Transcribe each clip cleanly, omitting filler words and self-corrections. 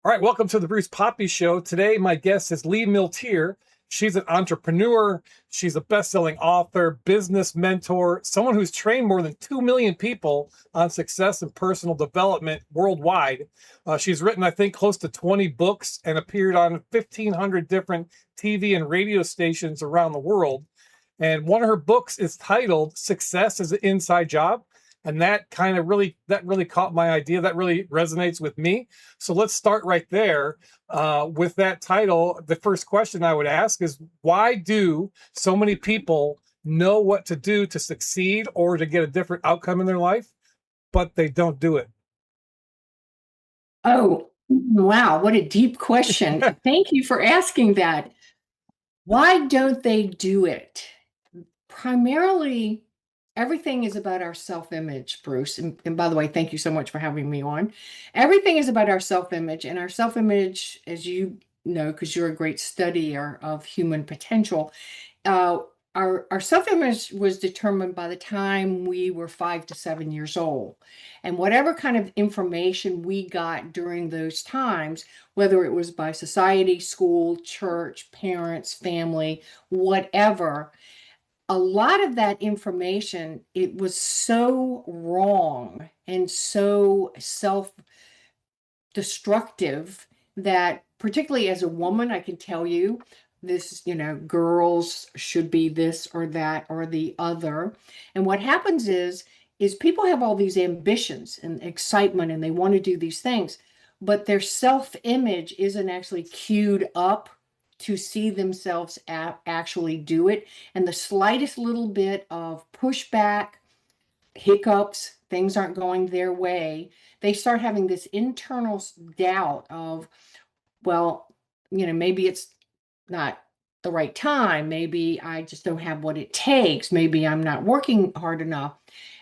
All right, welcome to the Bruce Poppy Show. Today, my guest is Lee Milteer. She's an entrepreneur. She's a best-selling author, business mentor, someone who's trained more than 2 million people on success and personal development worldwide. She's written, I think, close to 20 books and appeared on 1,500 different TV and radio stations around the world. And one of her books is titled Success is an Inside Job. And that really caught my idea. That really resonates with me. So let's start right there with that title. The first question I would ask is, why do so many people know what to do to succeed or to get a different outcome in their life, but they don't do it? Oh, wow. What a deep question. Thank you for asking that. Why don't they do it? Primarily, everything is about our self-image, Bruce. And by the way, thank you so much for having me on. Everything is about our self-image, and our self-image, as you know, because you're a great studier of human potential, uh, our self-image was determined by the time we were 5 to 7 years old. And whatever kind of information we got during those times, whether it was by society, school, church, parents, family, whatever, a lot of that information, it was so wrong and so self-destructive that, particularly as a woman, I can tell you this, girls should be this or that or the other. And what happens is people have all these ambitions and excitement and they want to do these things, but their self-image isn't actually queued up to see themselves actually do it. And the slightest little bit of pushback, hiccups, things aren't going their way, they start having this internal doubt of, well, maybe it's not the right time. Maybe I just don't have what it takes. Maybe I'm not working hard enough.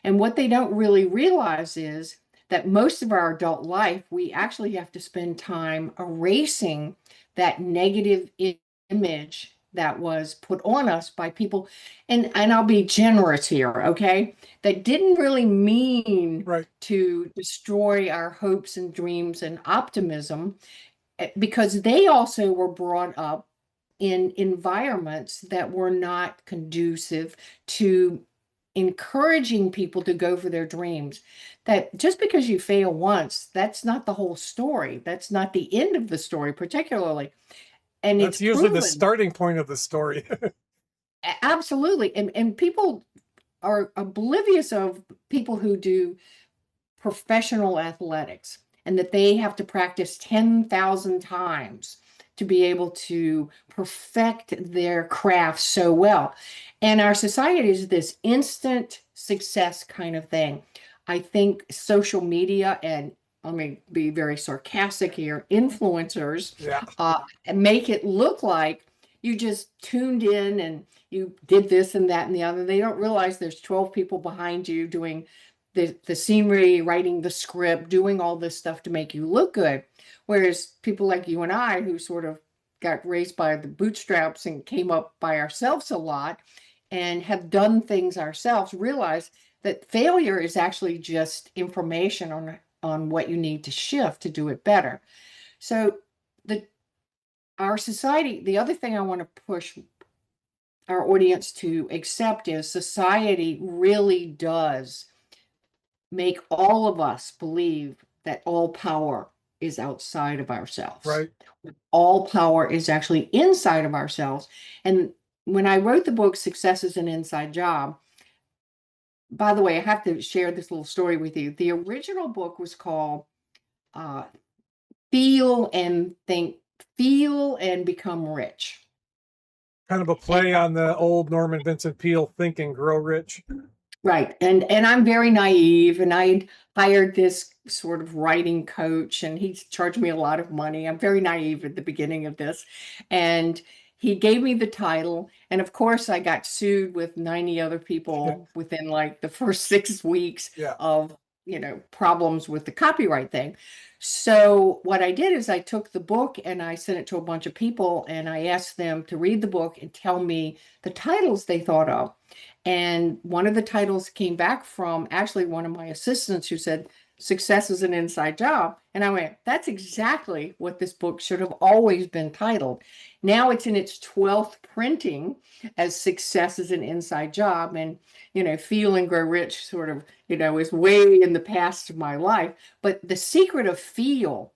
And what they don't really realize is that most of our adult life, we actually have to spend time erasing that negative image that was put on us by people. And I'll be generous here, okay? That didn't really mean Right. to destroy our hopes and dreams and optimism, because they also were brought up in environments that were not conducive to encouraging people to go for their dreams. That just because you fail once, that's not the whole story. That's not the end of the story, particularly. And it's That's usually the proven. starting point of the story. Absolutely. And people are oblivious of people who do professional athletics and that they have to practice 10,000 times to be able to perfect their craft so well. And our society is this instant success kind of thing. I think social media, and let me be very sarcastic here, influencers Yeah. make it look like you just tuned in and you did this and that and the other. They don't realize there's 12 people behind you doing the scenery, writing the script, doing all this stuff to make you look good. Whereas people like you and I, who sort of got raised by the bootstraps and came up by ourselves a lot and have done things ourselves, realize that failure is actually just information on what you need to shift to do it better. So the our society, the other thing I want to push our audience to accept is society really does make all of us believe that all power is outside of ourselves. Right. All power is actually inside of ourselves. And when I wrote the book, Success is an Inside Job, by the way, I have to share this little story with you. The original book was called uh, Feel and Think, Feel and Become Rich. Kind of a And play on the old Norman Vincent Peale Think and Grow Rich. right. And I'm very naive, and I hired this sort of writing coach, and he charged me a lot of money. I'm very naive at the beginning of this. And he gave me the title, and of course I got sued with 90 other people within like the first 6 weeks Yeah. of, problems with the copyright thing. So what I did is I took the book and I sent it to a bunch of people, and I asked them to read the book and tell me the titles they thought of. And one of the titles came back from actually one of my assistants, who said, Success is an Inside Job. And I went, that's exactly what this book should have always been titled. Now it's in its 12th printing as Success is an Inside Job. And, Feel and Grow Rich sort of, is way in the past of my life. But the secret of feel,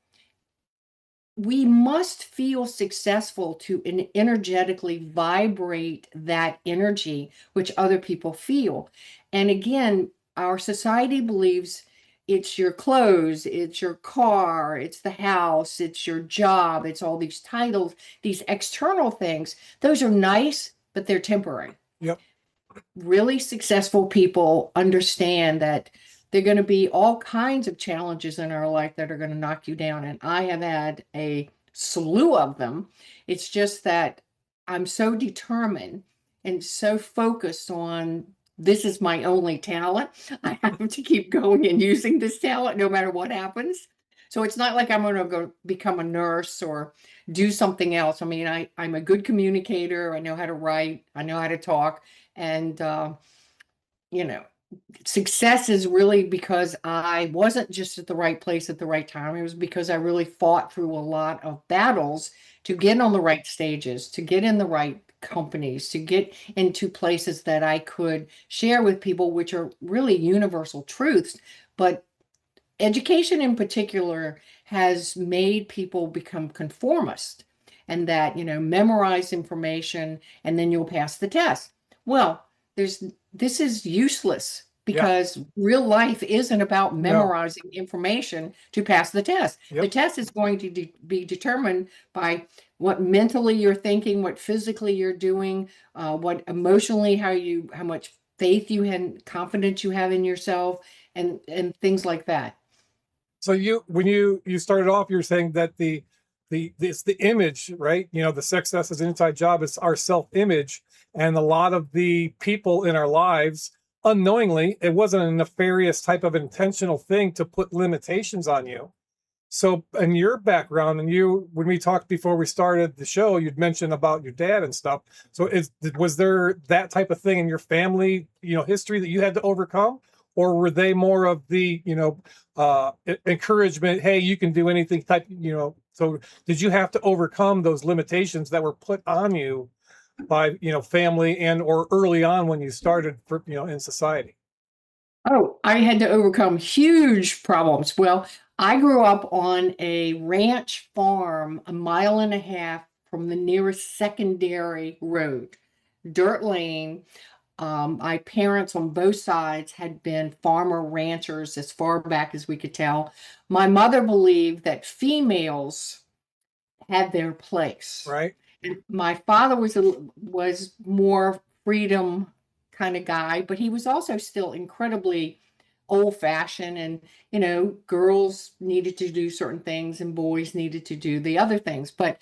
we must feel successful to energetically vibrate that energy which other people feel. And again, our society believes it's your clothes, it's your car, it's the house, it's your job, it's all these titles, these external things. Those are nice, but they're temporary. Yep. Really successful people understand that there are going to be all kinds of challenges in our life that are going to knock you down. And I have had a slew of them. It's just that I'm so determined and so focused on this is my only talent. I have to keep going and using this talent no matter what happens. So it's not like I'm going to go become a nurse or do something else. I mean, I'm a good communicator. I know how to write. I know how to talk. And, you know, success is really because I wasn't just at the right place at the right time. It was because I really fought through a lot of battles to get on the right stages, to get in the right companies, to get into places that I could share with people, which are really universal truths. But education in particular has made people become conformist and that, memorize information and then you'll pass the test. Well, this is useless Yeah. because real life isn't about No. memorizing information to pass the test. Yep. The test is going to be determined by what mentally you're thinking, what physically you're doing, what emotionally, how much faith you and confidence you have in yourself, and things like that. So when you started off, you're saying that it's the image, right? The success is an inside job. It's our self-image, and a lot of the people in our lives, unknowingly, it wasn't a nefarious type of intentional thing to put limitations on you. So, in your background, and when we talked before we started the show, you'd mentioned about your dad and stuff. So, was there that type of thing in your family, history that you had to overcome? Or were they more of the, encouragement, hey, you can do anything type, so did you have to overcome those limitations that were put on you by, family and or early on when you started in society? Oh, I had to overcome huge problems. Well, I grew up on a ranch farm a mile and a half from the nearest secondary road, dirt lane. My parents on both sides had been farmer ranchers as far back as we could tell. My mother believed that females had their place. Right. And my father was more freedom kind of guy, but he was also still incredibly old fashioned and girls needed to do certain things and boys needed to do the other things. But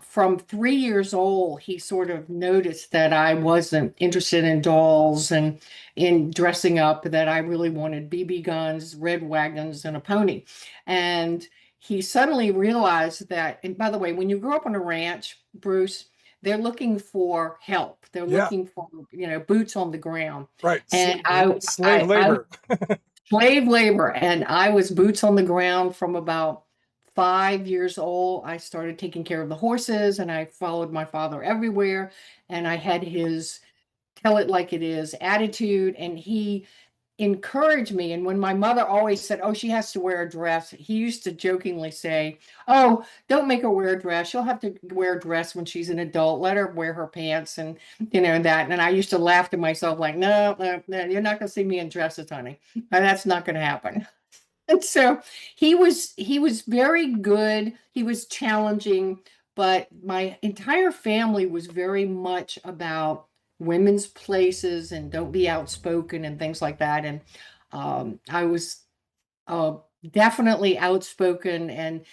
from 3 years old, he sort of noticed that I wasn't interested in dolls and in dressing up, that I really wanted BB guns, red wagons, and a pony. And he suddenly realized that, and by the way, when you grow up on a ranch, Bruce, they're looking for help. They're Yeah. looking for, boots on the ground. Right. And slave labor. Slave labor. And I was boots on the ground from about 5 years old. I started taking care of the horses and I followed my father everywhere. And I had his tell it like it is attitude. And he encourage me. And when my mother always said, oh, she has to wear a dress, he used to jokingly say, oh, don't make her wear a dress. She'll have to wear a dress when she's an adult. Let her wear her pants and, that. And I used to laugh to myself like, no, you're not going to see me in dresses, honey. That's not going to happen. And so he was very good. He was challenging, but my entire family was very much about women's places and don't be outspoken and things like that. And I was definitely outspoken. And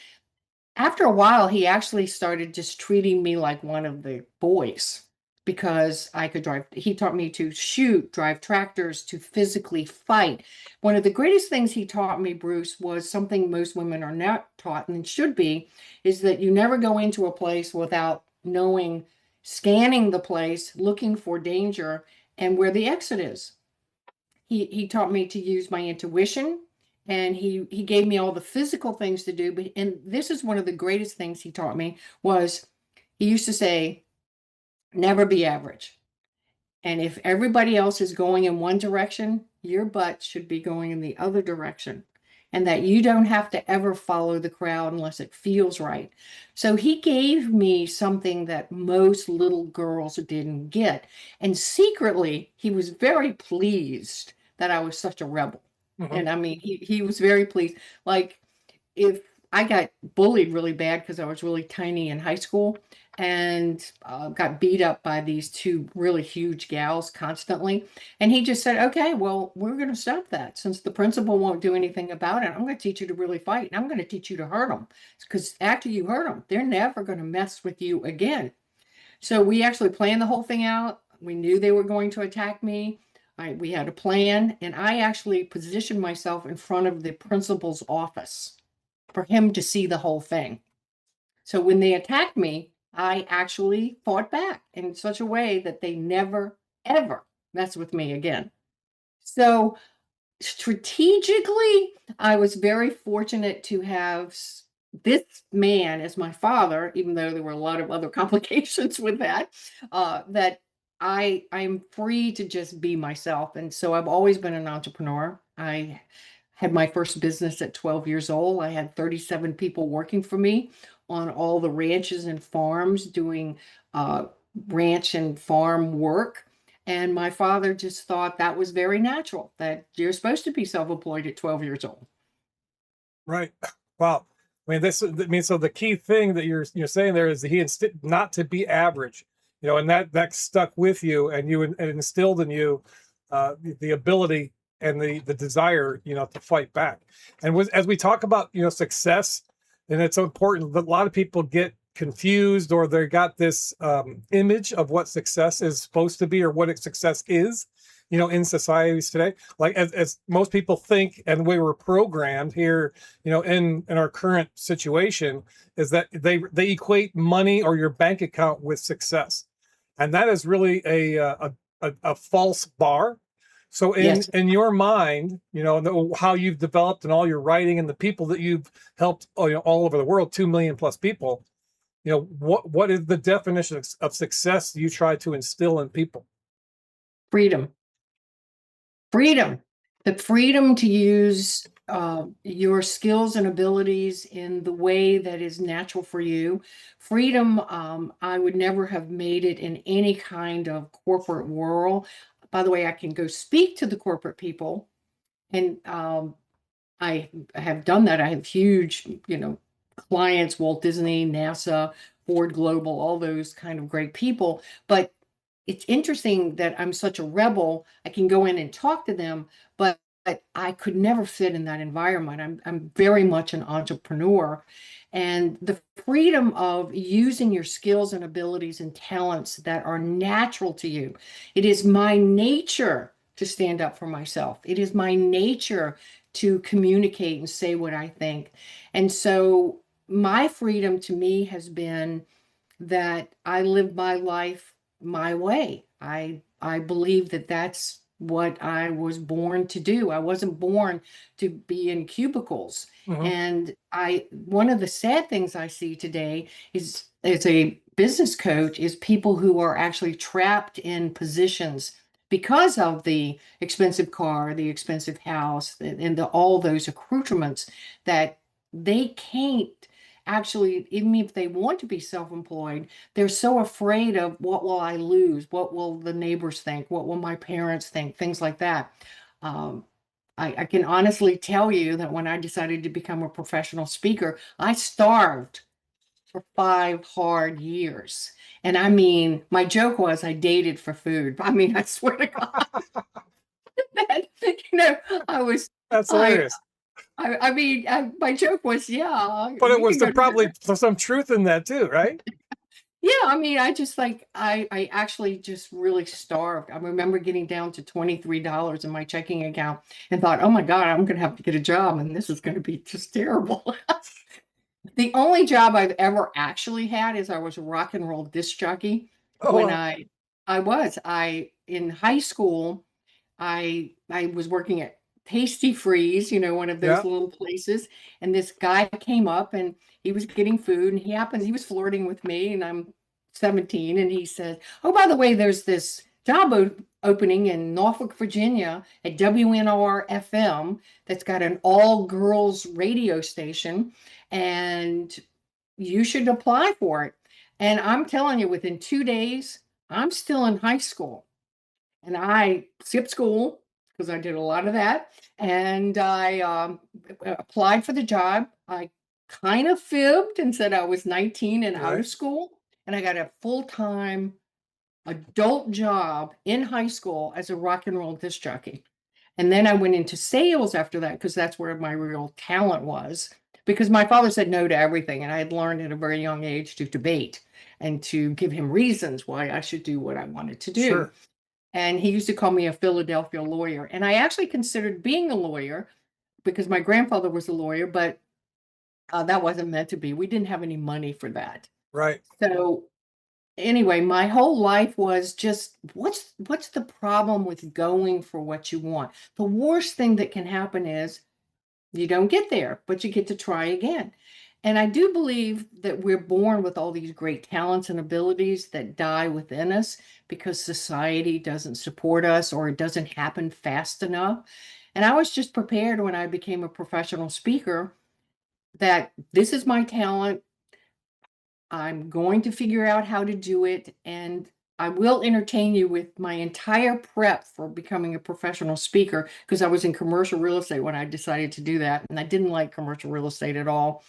after a while, he actually started just treating me like one of the boys because I could drive. He taught me to shoot, drive tractors, to physically fight. One of the greatest things he taught me, Bruce, was something most women are not taught and should be, is that you never go into a place without knowing, scanning the place, looking for danger and where the exit is. He taught me to use my intuition and he gave me all the physical things to do. But and this is one of the greatest things he taught me was he used to say, never be average. And if everybody else is going in one direction, your butt should be going in the other direction. And that you don't have to ever follow the crowd unless it feels right. So he gave me something that most little girls didn't get. And secretly, he was very pleased that I was such a rebel. Mhm. And I mean, he was very pleased. Like, if I got bullied really bad because I was really tiny in high school and got beat up by these two really huge gals constantly. And he just said, okay, well, we're going to stop that. Since the principal won't do anything about it, I'm going to teach you to really fight. And I'm going to teach you to hurt them. Because after you hurt them, they're never going to mess with you again. So we actually planned the whole thing out. We knew they were going to attack me. We had a plan. And I actually positioned myself in front of the principal's office for him to see the whole thing. So when they attacked me, I actually fought back in such a way that they never, ever mess with me again. So strategically, I was very fortunate to have this man as my father, even though there were a lot of other complications with that, that I'm free to just be myself. And so I've always been an entrepreneur. I had my first business at 12 years old. I had 37 people working for me on all the ranches and farms doing uh, ranch and farm work. And my father just thought that was very natural, that you're supposed to be self-employed at 12 years old. Right. Wow. I mean, I mean, so the key thing that you're saying there is that he instead not to be average, and that stuck with you, and and instilled in you the ability and the desire, to fight back. And as we talk about, success, and it's so important that a lot of people get confused, or they got this image of what success is supposed to be, or what success is, in societies today. Like as most people think, and we were programmed here, in our current situation, is that they equate money or your bank account with success, and that is really a false bar. So Yes. in your mind, how you've developed and all your writing and the people that you've helped, all over the world, 2 million plus people, what is the definition of success you try to instill in people? Freedom. Freedom. The freedom to use your skills and abilities in the way that is natural for you. Freedom, I would never have made it in any kind of corporate world. By the way, I can go speak to the corporate people, and I have done that. I have huge, clients, Walt Disney, NASA, Ford Global, all those kind of great people. But it's interesting that I'm such a rebel. I can go in and talk to them, but I could never fit in that environment. I'm very much an entrepreneur. And the freedom of using your skills and abilities and talents that are natural to you. It is my nature to stand up for myself. It is my nature to communicate and say what I think. And so my freedom to me has been that I live my life my way. I believe that that's what I was born to do. I wasn't born to be in cubicles. Mhm. And I one of the sad things I see today is as a business coach is people who are actually trapped in positions because of the expensive car, the expensive house, and all those accoutrements that they can't actually, even if they want to be self-employed, they're so afraid of what will I lose? What will the neighbors think? What will my parents think? Things like that. Um, I can honestly tell you that when I decided to become a professional speaker, I starved for 5 hard years. And I mean, my joke was I dated for food. I mean, I swear to God, that, I was, That's I, hilarious. I mean, my joke was, yeah, But it we was can go to probably some truth in that too, right? Yeah, I mean, I just like I actually just really starved. I remember getting down to $23 in my checking account and thought, "Oh my God, I'm going to have to get a job and this is going to be just terrible." The only job I've ever actually had is I was a rock and roll disc jockey Oh, when wow. I in high school, I was working at Tasty Freeze, one of those Yeah. little places. And this guy came up and he was getting food and he was flirting with me and I'm 17 and he said, "Oh, by the way, there's this job opening in Norfolk, Virginia at WNR FM that's got an all girls radio station and you should apply for it." And I'm telling you, within 2 days, I'm still in high school. And I skipped school because I did a lot of that. And I applied for the job. I kind of fibbed and said I was 19 and out Right. of school. And I got a full-time adult job in high school as a rock and roll disc jockey. And then I went into sales after that because that's where my real talent was. Because my father said no to everything. And I had learned at a very young age to debate and to give him reasons why I should do what I wanted to do. Sure. And he used to call me a Philadelphia lawyer. And I actually considered being a lawyer because my grandfather was a lawyer, but that wasn't meant to be. We didn't have any money for that. Right. So anyway, my whole life was just what's the problem with going for what you want? The worst thing that can happen is you don't get there, but you get to try again. And I do believe that we're born with all these great talents and abilities that die within us because society doesn't support us or it doesn't happen fast enough. And I was just prepared when I became a professional speaker that this is my talent. I'm going to figure out how to do it. And I will entertain you with my entire prep for becoming a professional speaker because I was in commercial real estate when I decided to do that. And I didn't like commercial real estate at all.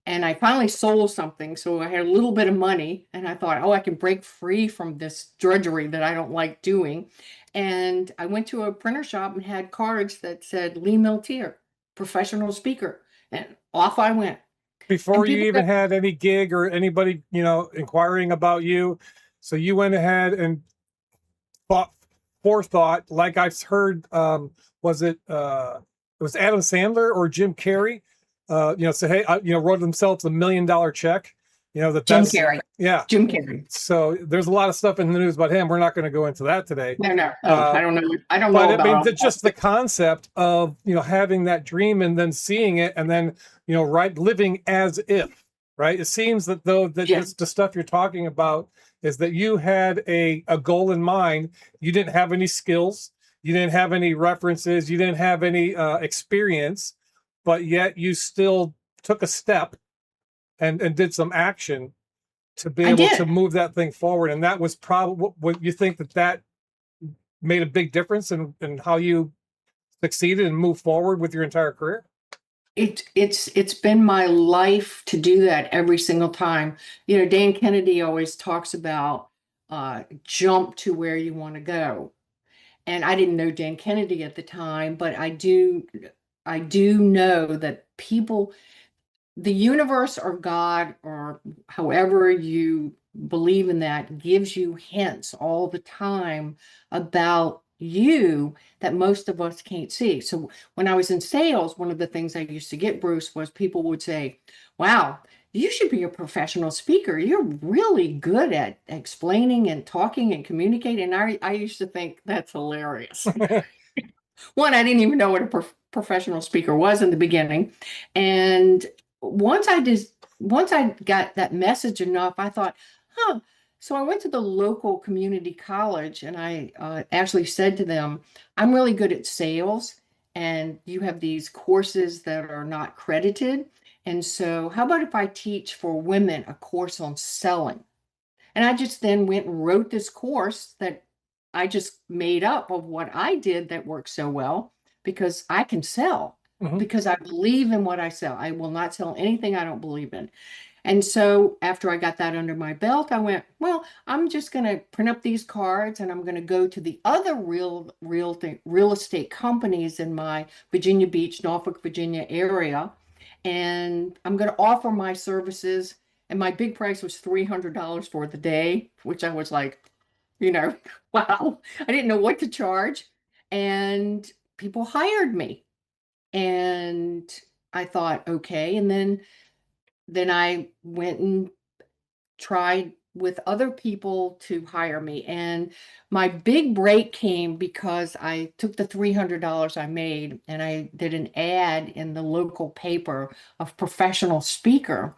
And I finally sold something. So I had a little bit of money and I thought, oh, I can break free from this drudgery that I don't like doing. And I went to a printer shop and had cards that said Lee Milteer, professional speaker. And off I went. And Before you people even go, had any gig or anybody, inquiring about you. So you went ahead and thought forethought, like I've heard, was it was Adam Sandler or Jim Carrey, say, hey, wrote themselves $1 million check, Jim that's, Carrey, yeah. Jim Carrey. So there's a lot of stuff in the news about him. We're not going to go into that today. No, no, oh, Uh, I don't know. I don't but know I mean, about all just the that. concept of, having that dream and then seeing it and then, right, living as if, right? It seems that though that Yeah, the stuff you're talking about is that you had a goal in mind. You didn't have any skills. You didn't have any references. You didn't have any experience, but yet you still took a step and did some action to be I able to did. move that thing forward. And that was probably what you think that made a big difference in how you succeeded and moved forward with your entire career? It's been my life to do that every single time. Dan Kennedy always talks about jump to where you want to go. And I didn't know Dan Kennedy at the time, but I do know that people, the universe or God or however you believe in that gives you hints all the time about you that most of us can't see. So when I was in sales, one of the things I used to get, Bruce, was people would say, "Wow, you should be a professional speaker. You're really good at explaining and talking and communicating." And I used to think that's hilarious. One, I didn't even know what a professional speaker was in the beginning. And once I got that message enough, I thought, huh. So I went to the local community college and I actually said to them, "I'm really good at sales, and you have these courses that are not credited. And so, how about if I teach for women a course on selling?" And I just then went and wrote this course that I just made up of what I did that worked so well because I can sell, Hmm. because I believe in what I sell. I will not sell anything I don't believe in. And so after I got that under my belt, I went, well, I'm just going to print up these cards and I'm going to go to the other real estate companies in my Virginia Beach, Norfolk, Virginia area. And I'm going to offer my services. And my big price was $300 for the day, which I was like, you know, wow, I didn't know what to charge. And people hired me. And I thought, okay. And then I went and tried with other people to hire me. And my big break came because I took the $300 I made and I did an ad in the local paper of professional speaker,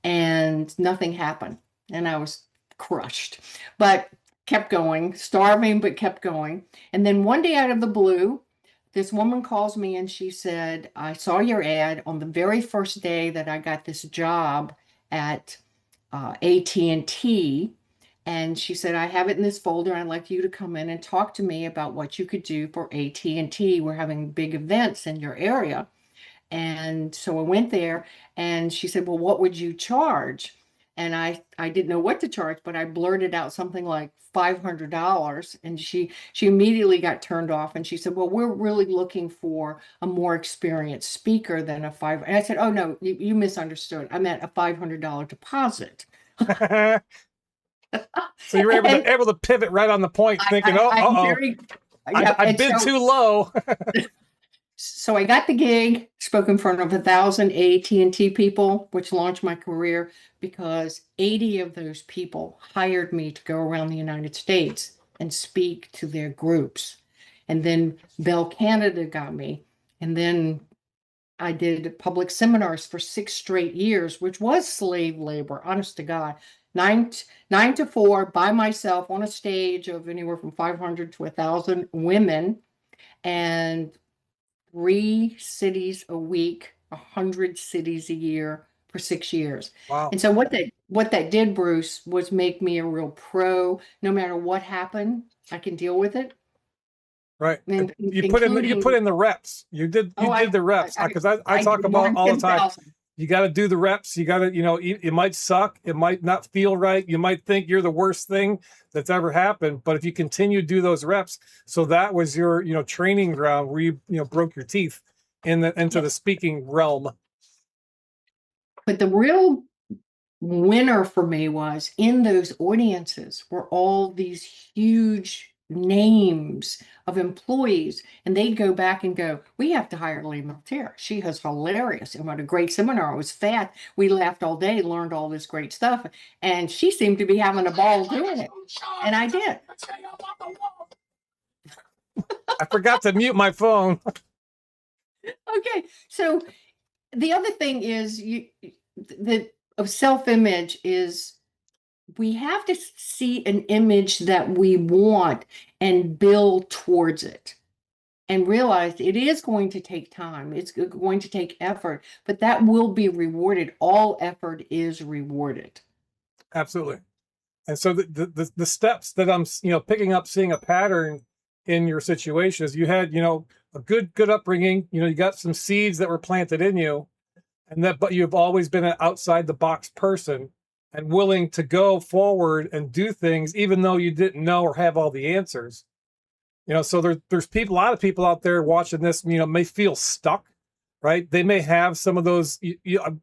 and nothing happened. And I was crushed, but kept going, starving, but kept going. And then one day out of the blue, this woman calls me and she said, I saw your ad on the very first day that I got this job at AT&T. And she said, I have it in this folder. I'd like you to come in and talk to me about what you could do for AT&T. We're having big events in your area. And so I went there and she said, well, what would you charge? And I didn't know what to charge, but I blurted out something like $500. And she immediately got turned off. And she said, well, we're really looking for a more experienced speaker than a five. And I said, oh, no, you misunderstood. I meant a $500 deposit. So you were And able to pivot right on the point, thinking, I'm oh, very, yeah. I And bid so too low. So I got the gig, spoke in front of 1,000 AT&T people, which launched my career because 80 of those people hired me to go around the United States and speak to their groups. And then Bell Canada got me. And then I did public seminars for 6 straight years, which was slave labor, honest to God. Nine to four by myself on a stage of anywhere from 500 to 1,000 women. And 3 cities a week, 100 cities a year for 6 years. Wow. And so what that did, Bruce, was make me a real pro. No matter what happened, I can deal with it. Right. And You including, put in the reps. You did the reps because I I talk did more about than all the time. 10,000. You got to do the reps. You got to, it might suck. It might not feel right. You might think you're the worst thing that's ever happened. But if you continue to do those reps, so that was your, training ground where you broke your teeth into Yeah. the speaking realm. But the real winner for me was in those audiences were all these huge names of employees, and they'd go back and go, we have to hire Lee Milteer. She is hilarious and what a great seminar. It was fat. We laughed all day, learned all this great stuff, and she seemed to be having a ball doing it. And I did. I forgot to mute my phone. Okay, so the other thing is the of self-image is we have to see an image that we want and build towards it and realize it is going to take time. It's going to take effort, but that will be rewarded. All effort is rewarded. Absolutely. And so the steps that I'm, picking up, seeing a pattern in your situation is you had, a good upbringing, you got some seeds that were planted in you, but you've always been an outside the box person and willing to go forward and do things, even though you didn't know or have all the answers. So there's a lot of people out there watching this, may feel stuck, right? They may have some of those.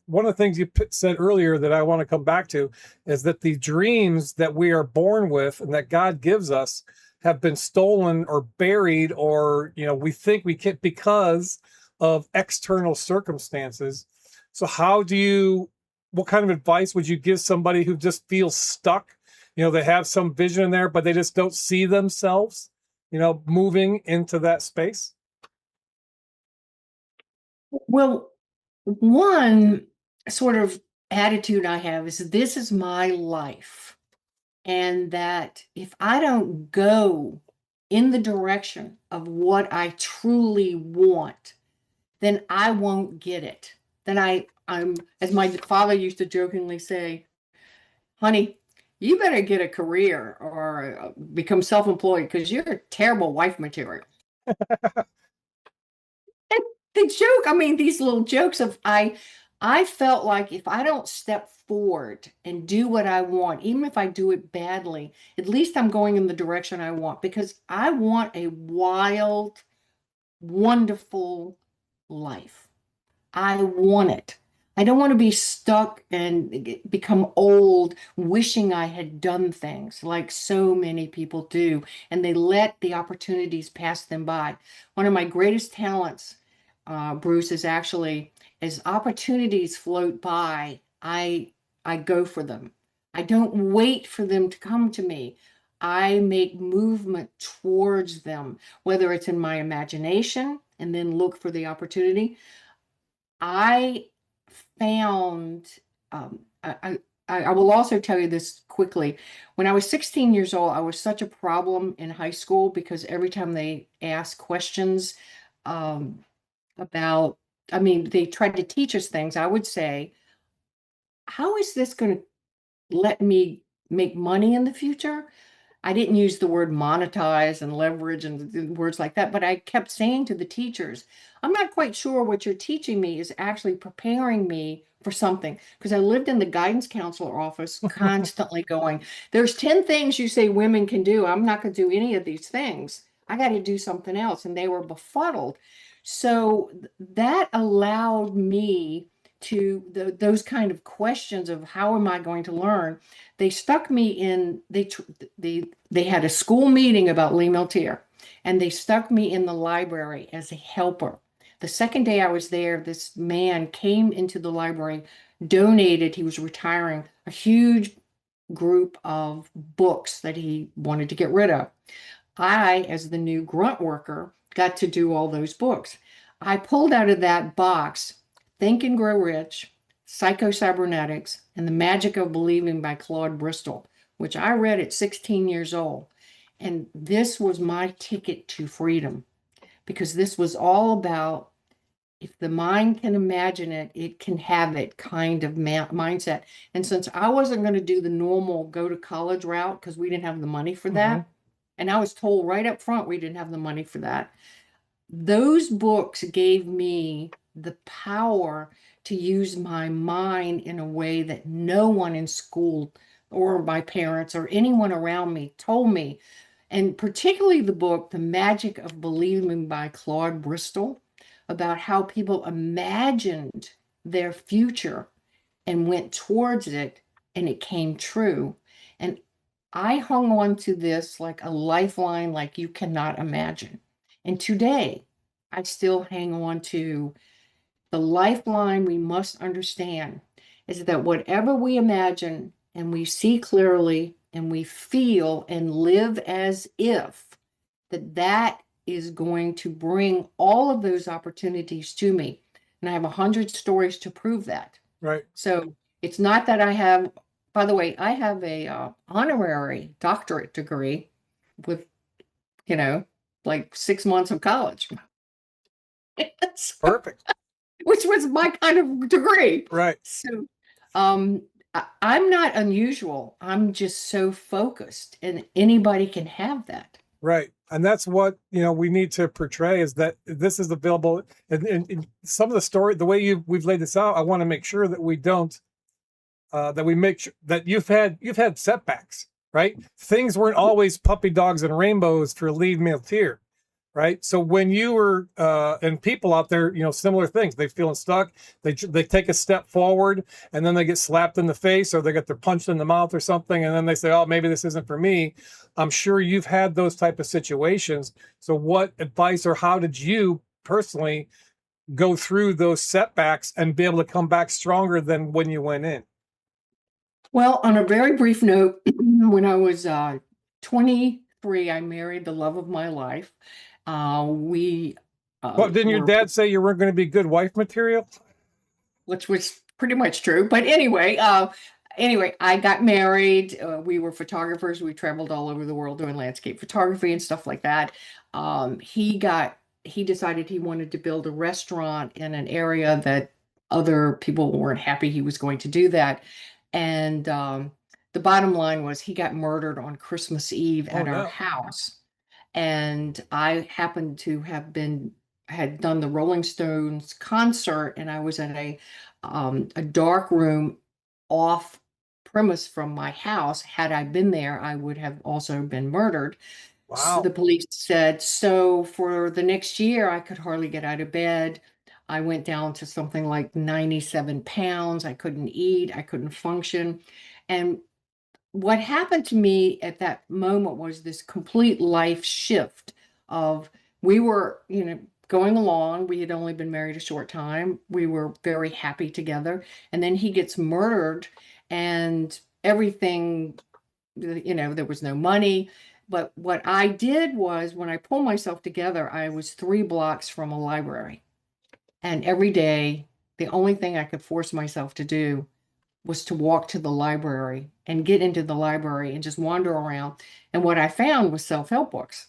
One of the things you said earlier that I want to come back to is that the dreams that we are born with and that God gives us have been stolen or buried, or, we think we can't because of external circumstances. So what kind of advice would you give somebody who just feels stuck? They have some vision in there, but they just don't see themselves, moving into that space? Well, one sort of attitude I have is this is my life. And that if I don't go in the direction of what I truly want, then I won't get it. Then I'm, as my father used to jokingly say, honey, you better get a career or become self-employed because you're a terrible wife material. And the joke, I mean, these little jokes of I felt like if I don't step forward and do what I want, even if I do it badly, at least I'm going in the direction I want because I want a wild, wonderful life. I want it. I don't want to be stuck and become old wishing I had done things like so many people do, and they let the opportunities pass them by. One of my greatest talents, Bruce, is actually as opportunities float by, I go for them. I don't wait for them to come to me. I make movement towards them, whether it's in my imagination and then look for the opportunity. I found, I will also tell you this quickly. When I was 16 years old, I was such a problem in high school because every time they asked questions um, about, I mean, they tried to teach us things, I would say, how is this going to let me make money in the future? I didn't use the word monetize and leverage and words like that, but I kept saying to the teachers, I'm not quite sure what you're teaching me is actually preparing me for something. Because I lived in the guidance counselor office constantly going, there's 10 things you say women can do. I'm not going to do any of these things. I got to do something else. And they were befuddled. So that allowed me to those kind of questions of how am I going to learn? They stuck me in, they had a school meeting about Lee Milteer, and they stuck me in the library as a helper. The second day I was there, this man came into the library, donated, he was retiring, a huge group of books that he wanted to get rid of. I, as the new grunt worker, got to do all those books. I pulled out of that box Think and Grow Rich, Psycho-Cybernetics, and The Magic of Believing by Claude Bristol, which I read at 16 years old. And this was my ticket to freedom because this was all about if the mind can imagine it, it can have it kind of mindset. And since I wasn't going to do the normal go to college route because we didn't have the money for Hmm. that, and I was told right up front we didn't have the money for that, those books gave me the power to use my mind in a way that no one in school or my parents or anyone around me told me. And particularly the book, The Magic of Believing by Claude Bristol, about how people imagined their future and went towards it and it came true. And I hung on to this like a lifeline, like you cannot imagine. And today, I still hang on to the lifeline we must understand is that whatever we imagine and we see clearly and we feel and live as if that is going to bring all of those opportunities to me. And I have 100 stories to prove that. Right. So it's not that I have, by the way, I have a honorary doctorate degree with, you know, like 6 months of college. So, Perfect. which was my kind of degree. Right. So um, I'm not unusual. I'm just so focused, and anybody can have that. Right. And that's what, we need to portray is that this is available. And some of the story, the way we've laid this out, I want to make sure that we don't, that we make sure that you've had setbacks, right? Things weren't always puppy dogs and rainbows for Lee Milteer, right? So when you were, and people out there, similar things, they feeling stuck, they take a step forward and then they get slapped in the face or they get their punched in the mouth or something. And then they say, oh, maybe this isn't for me. I'm sure you've had those type of situations. So what advice or how did you personally go through those setbacks and be able to come back stronger than when you went in? Well, on a very brief note, when I was 23, I married the love of my life. We Well, didn't your were, dad say you weren't going to be good wife material? which was pretty much true. But anyway, I got married. We were photographers. We traveled all over the world doing landscape photography and stuff like that. He decided he wanted to build a restaurant in an area that other people weren't happy he was going to do that. And the bottom line was he got murdered on Christmas Eve Oh at our no. house. And I happened to had done the Rolling Stones concert, and I was in a dark room off premise from my house. Had I been there, I would have also been murdered. So the Wow. police said, so for the next year, I could hardly get out of bed. I went down to something like 97 pounds. I couldn't eat, I couldn't function. And what happened to me at that moment was this complete life shift of we were, going along. We had only been married a short time. We were very happy together. And then he gets murdered and everything, there was no money. But what I did was, when I pulled myself together, I was 3 blocks from a library. And every day, the only thing I could force myself to do was to walk to the library and get into the library and just wander around. And what I found was self-help books.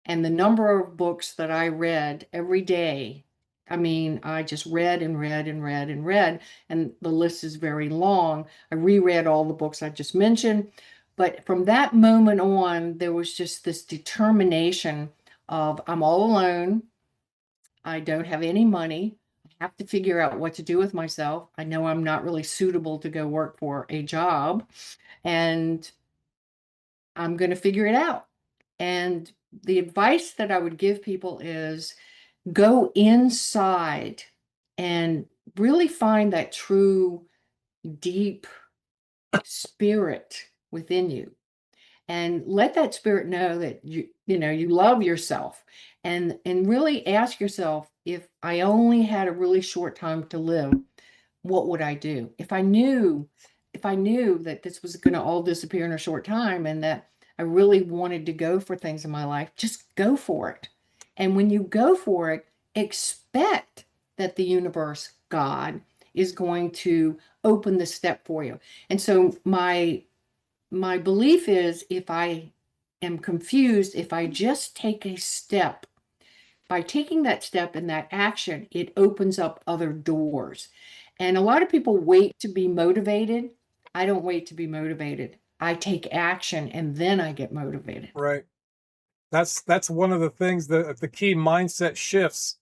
And the number of books that I read every day, I mean, I just read and read and read and read, and the list is very long. I reread all the books I just mentioned. But from that moment on, there was just this determination of, I'm all alone. I don't have any money. I have to figure out what to do with myself. I know I'm not really suitable to go work for a job, and I'm going to figure it out. And the advice that I would give people is go inside and really find that true, deep spirit within you. And let that spirit know that you love yourself, and really ask yourself, if I only had a really short time to live, what would I do? If I knew that this was going to all disappear in a short time, and that I really wanted to go for things in my life, just go for it. And when you go for it, expect that the universe, God, is going to open the step for you. And so my belief is, if I am confused, if I just take a step, by taking that step and that action, it opens up other doors. And a lot of people wait to be motivated. I don't wait to be motivated. I take action and then I get motivated. Right. That's one of the things, the key mindset shifts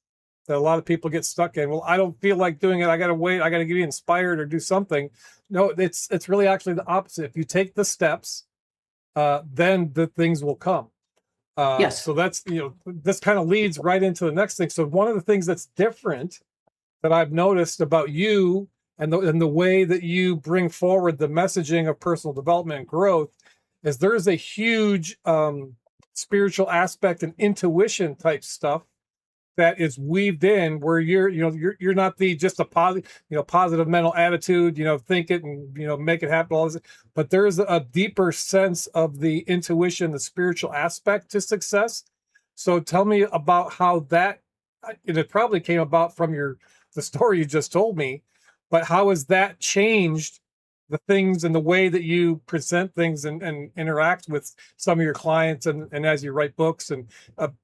that a lot of people get stuck in. Well, I don't feel like doing it. I got to wait. I got to get inspired or do something. No, it's really actually the opposite. If you take the steps, then the things will come. Yes. So that's, this kind of leads right into the next thing. So one of the things that's different that I've noticed about you, and the way that you bring forward the messaging of personal development and growth, is there's a huge spiritual aspect and intuition type stuff that is weaved in, where you're not just a positive mental attitude, think it and make it happen, all this, but there's a deeper sense of the intuition, the spiritual aspect to success. So tell me about how that, and it probably came about from the story you just told me, but how has that changed the things and the way that you present things and interact with some of your clients, and as you write books and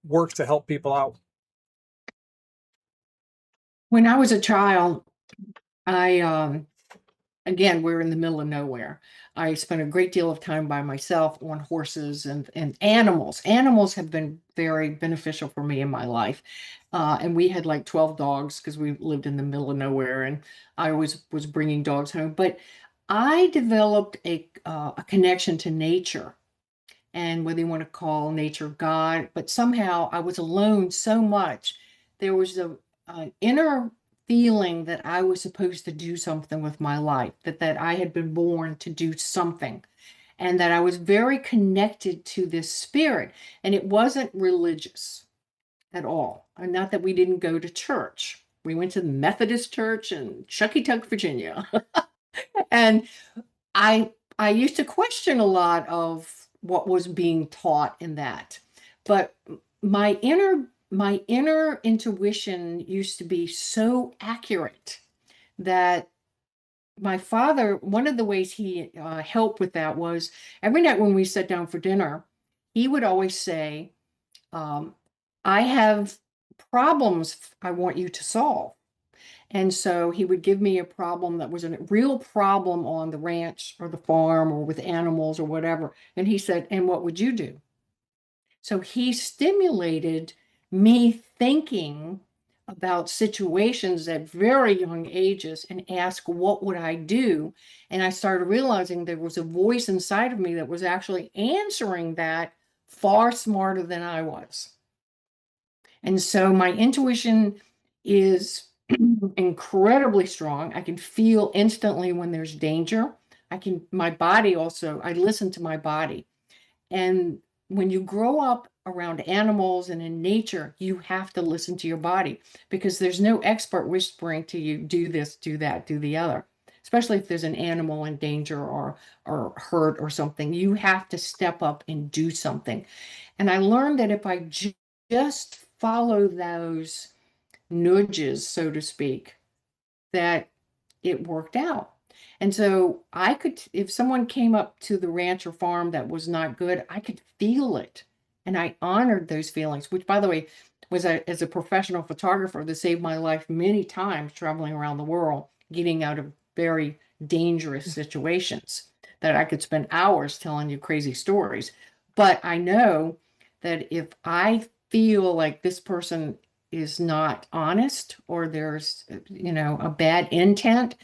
work to help people out? When I was a child, again, we're in the middle of nowhere. I spent a great deal of time by myself on horses and animals. Animals have been very beneficial for me in my life. And we had like 12 dogs because we lived in the middle of nowhere, and I always was bringing dogs home. But I developed a connection to nature, and whether you want to call nature God, but somehow I was alone so much. There was an inner feeling that I was supposed to do something with my life, that I had been born to do something, and that I was very connected to this spirit. And it wasn't religious at all. And not that we didn't go to church. We went to the Methodist Church in Chuckytuck, Virginia. And I used to question a lot of what was being taught in that. But my inner intuition used to be so accurate that my father, one of the ways he helped with that was, every night when we sat down for dinner, he would always say, I have problems I want you to solve. And so he would give me a problem that was a real problem on the ranch or the farm or with animals or whatever. And he said, and what would you do? So he stimulated me thinking about situations at very young ages and ask, what would I do? And I started realizing there was a voice inside of me that was actually answering that far smarter than I was. And so my intuition is incredibly strong. I can feel instantly when there's danger. My body also, I listen to my body. And when you grow up around animals and in nature, you have to listen to your body, because there's no expert whispering to you, do this, do that, do the other. especially if there's an animal in danger or hurt or something. You have to step up and do something. And I learned that if I just follow those nudges, so to speak, that it worked out. And so I could, if someone came up to the ranch or farm that was not good, I could feel it. And I honored those feelings, which, by the way, as a professional photographer, that saved my life many times traveling around the world, getting out of very dangerous situations that I could spend hours telling you crazy stories. But I know that if I feel like this person is not honest or there's, a bad intent,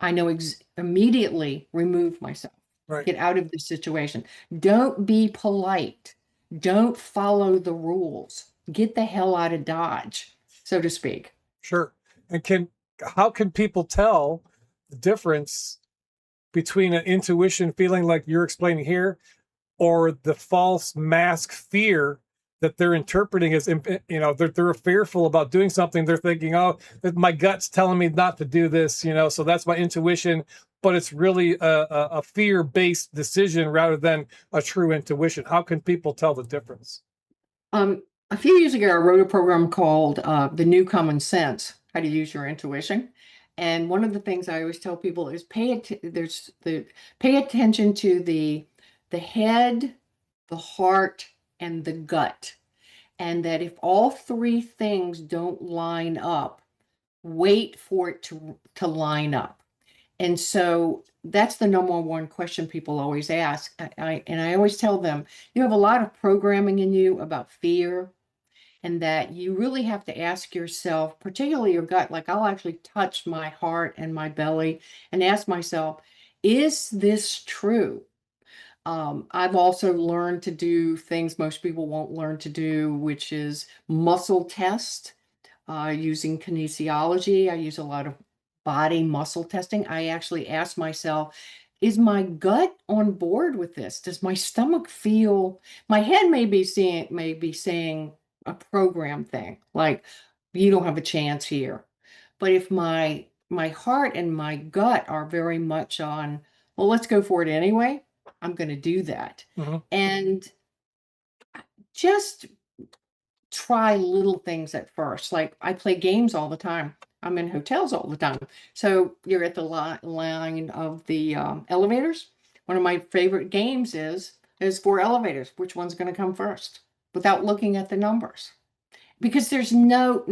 I know immediately remove myself, Right. get out of the situation. Don't be polite. Don't follow the rules. Get the hell out of Dodge, so to speak. Sure. And how can people tell the difference between an intuition feeling like you're explaining here, or the false mask fear that they're interpreting as, they're fearful about doing something. They're thinking, oh, my gut's telling me not to do this, so that's my intuition, but it's really a fear-based decision rather than a true intuition. How can people tell the difference? A few years ago, I wrote a program called The New Common Sense, How to Use Your Intuition. And one of the things I always tell people is pay attention to the head, the heart, and the gut. And that if all three things don't line up, wait for it to line up. And so that's the number one question people always ask. And I always tell them, you have a lot of programming in you about fear, and that you really have to ask yourself, particularly your gut, like I'll actually touch my heart and my belly and ask myself, is this true? I've also learned to do things most people won't learn to do, which is muscle test using kinesiology. I use a lot of body muscle testing. I actually ask myself, is my gut on board with this? Does my stomach feel, my head may be saying a program thing, like you don't have a chance here. But if my heart and my gut are very much on, well, let's go for it anyway, I'm going to do that. Mm-hmm. And just try little things at first. Like I play games all the time. I'm in hotels all the time. So you're at the line of the elevators. One of my favorite games is for elevators. Which one's going to come first? Without looking at the numbers, because there's no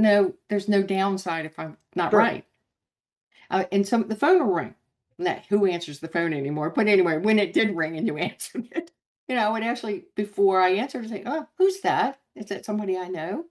downside if I'm not Sure. right. And the phone will ring. Now, who answers the phone anymore? But anyway, when it did ring and you answered it, I would actually, before I answered, say, "Oh, who's that? Is that somebody I know?"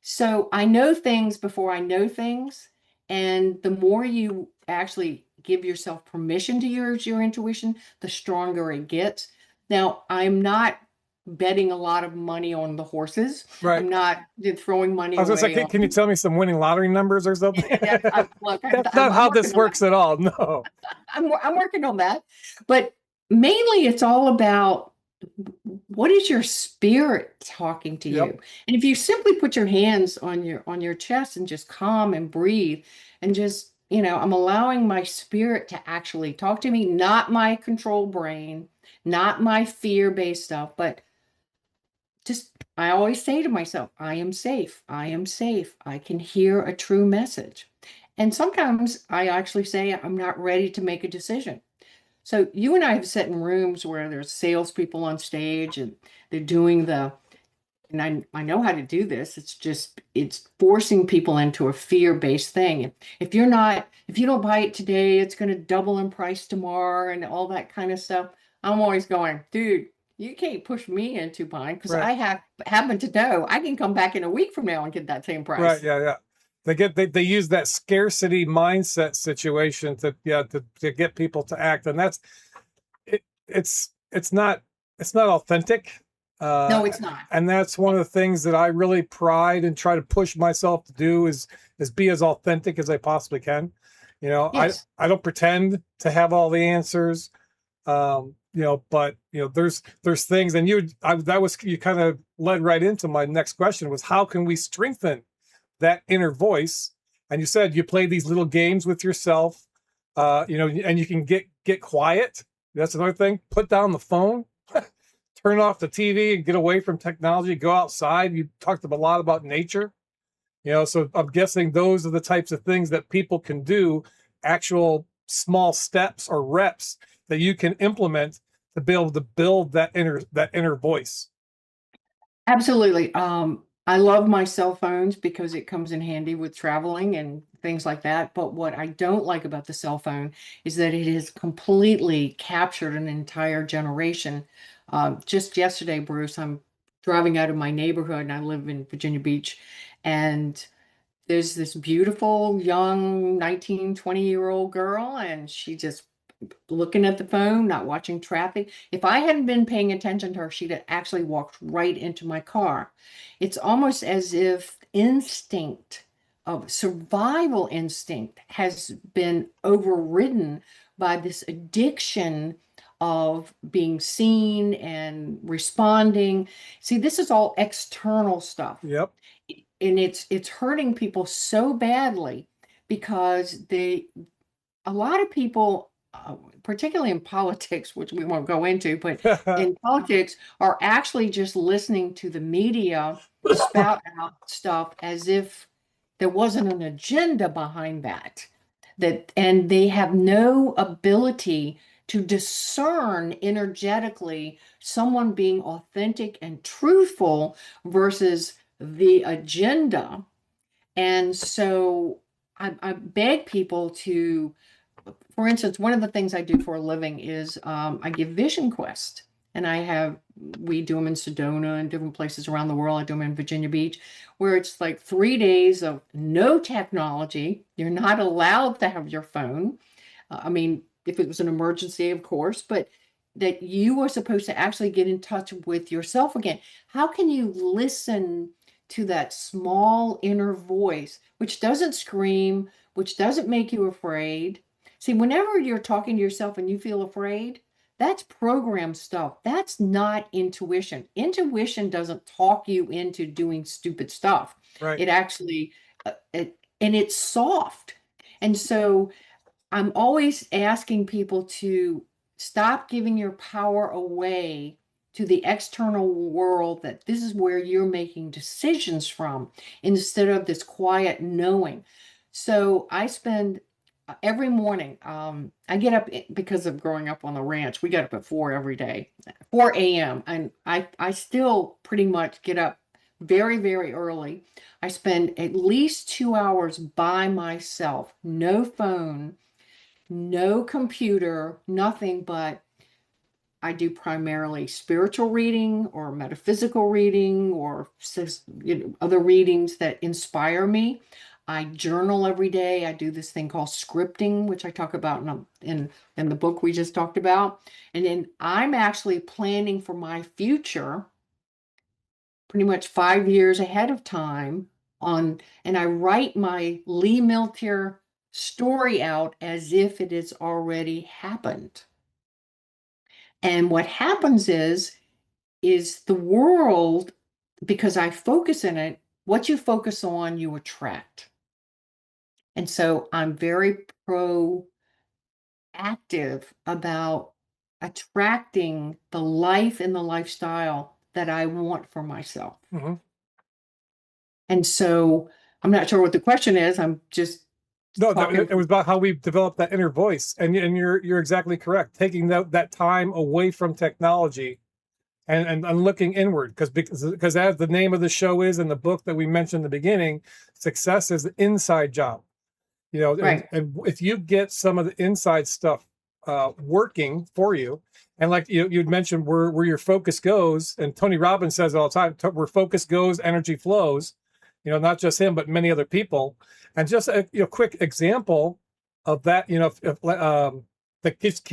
So I know things before I know things. And the more you actually give yourself permission to use your intuition, the stronger it gets. Now, I'm not betting a lot of money on the horses. Right. I'm not throwing money I was away. going to say, can you tell me some winning lottery numbers or something? Look, That's not how this works at all. No. I'm working on that. But mainly it's all about, what is your spirit talking to you? And if you simply put your hands on your chest and just calm and breathe and just, I'm allowing my spirit to actually talk to me, not my control brain, not my fear-based stuff, but just, I always say to myself, I am safe. I am safe. I can hear a true message. And sometimes I actually say, I'm not ready to make a decision. So you and I have sat in rooms where there's salespeople on stage and they're doing and I know how to do this. It's forcing people into a fear-based thing. If you don't buy it today, it's going to double in price tomorrow and all that kind of stuff. I'm always going, dude, you can't push me into buying, because I happen to know I can come back in a week from now and get that same price. Right. Yeah. They use that scarcity mindset situation to get people to act, and that's it's not authentic. No, it's not. And that's one of the things that I really pride and try to push myself to do is be as authentic as I possibly can. Yes. I don't pretend to have all the answers. But there's things, and you kind of led right into my next question, was how can we strengthen that inner voice? And you said you play these little games with yourself. And you can get quiet. That's another thing. Put down the phone, turn off the TV, and get away from technology. Go outside. You talked a lot about nature. So I'm guessing those are the types of things that people can do, actual small steps or reps that you can implement to be able to build that inner voice. Absolutely. I love my cell phones because it comes in handy with traveling and things like that. But what I don't like about the cell phone is that it has completely captured an entire generation. Just yesterday, Bruce, I'm driving out of my neighborhood and I live in Virginia Beach, and there's this beautiful young 19, 20-year-old girl, and she just looking at the phone, not watching traffic. If I hadn't been paying attention to her, she'd have actually walked right into my car. It's almost as if instinct of survival instinct has been overridden by this addiction of being seen and responding. See, this is all external stuff. Yep. And it's hurting people so badly because a lot of people, particularly in politics, which we won't go into, but in politics, are actually just listening to the media spout out stuff as if there wasn't an agenda behind that. And they have no ability to discern energetically someone being authentic and truthful versus the agenda. And so I beg people to, for instance, one of the things I do for a living is I give vision quests, and we do them in Sedona and different places around the world. I do them in Virginia Beach, where it's like 3 days of no technology. You're not allowed to have your phone. I mean, if it was an emergency, of course, but that you are supposed to actually get in touch with yourself again. How can you listen to that small inner voice, which doesn't scream, which doesn't make you afraid? See, whenever you're talking to yourself and you feel afraid, that's program stuff. That's not intuition. Intuition doesn't talk you into doing stupid stuff. Right. It actually, and it's soft. And so I'm always asking people to stop giving your power away to the external world, that this is where you're making decisions from instead of this quiet knowing. So I spend every morning, I get up because of growing up on the ranch. We get up at 4 every day, 4 a.m. And I still pretty much get up very, very early. I spend at least 2 hours by myself, no phone, no computer, nothing, but I do primarily spiritual reading or metaphysical reading or other readings that inspire me. I journal every day. I do this thing called scripting, which I talk about in the book we just talked about. And then I'm actually planning for my future pretty much 5 years ahead of time and I write my Lee Milteer story out as if it has already happened. And what happens is the world, because I focus in it, what you focus on, you attract. And so I'm very proactive about attracting the life and the lifestyle that I want for myself. Mm-hmm. And so I'm not sure what the question is. I'm just No, talking. it was about how we developed that inner voice, and you're exactly correct. Taking that time away from technology and looking inward, because as the name of the show is in the book that we mentioned in the beginning, success is the inside job. Right. And if you get some of the inside stuff working for you, and like you'd mentioned, where your focus goes, and Tony Robbins says it all the time, where focus goes, energy flows. Not just him, but many other people. And just a quick example of that, that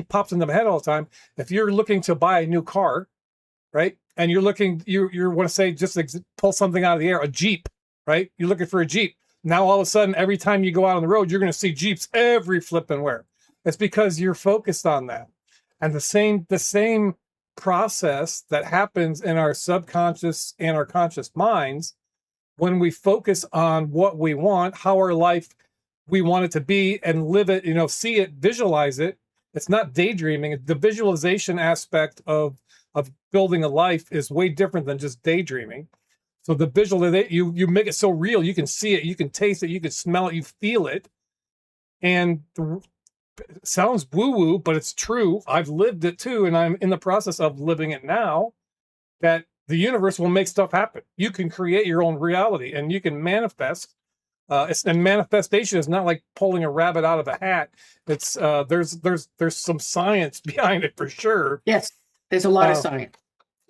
pops into my head all the time. If you're looking to buy a new car, right, and you want to say, just pull something out of the air, a Jeep, right? You're looking for a Jeep. Now all of a sudden, every time you go out on the road, you're going to see Jeeps every flipping where. It's because you're focused on that. And the same process that happens in our subconscious and our conscious minds, when we focus on what we want, how our life we want it to be and live it, see it, visualize it. It's not daydreaming. The visualization aspect of building a life is way different than just daydreaming. So the visual that you make it so real, you can see it, you can taste it, you can smell it, you feel it. And it sounds woo-woo, but it's true. I've lived it too, and I'm in the process of living it now, that the universe will make stuff happen. You can create your own reality and you can manifest. And manifestation is not like pulling a rabbit out of a hat. It's there's some science behind it for sure. Yes, there's a lot of science.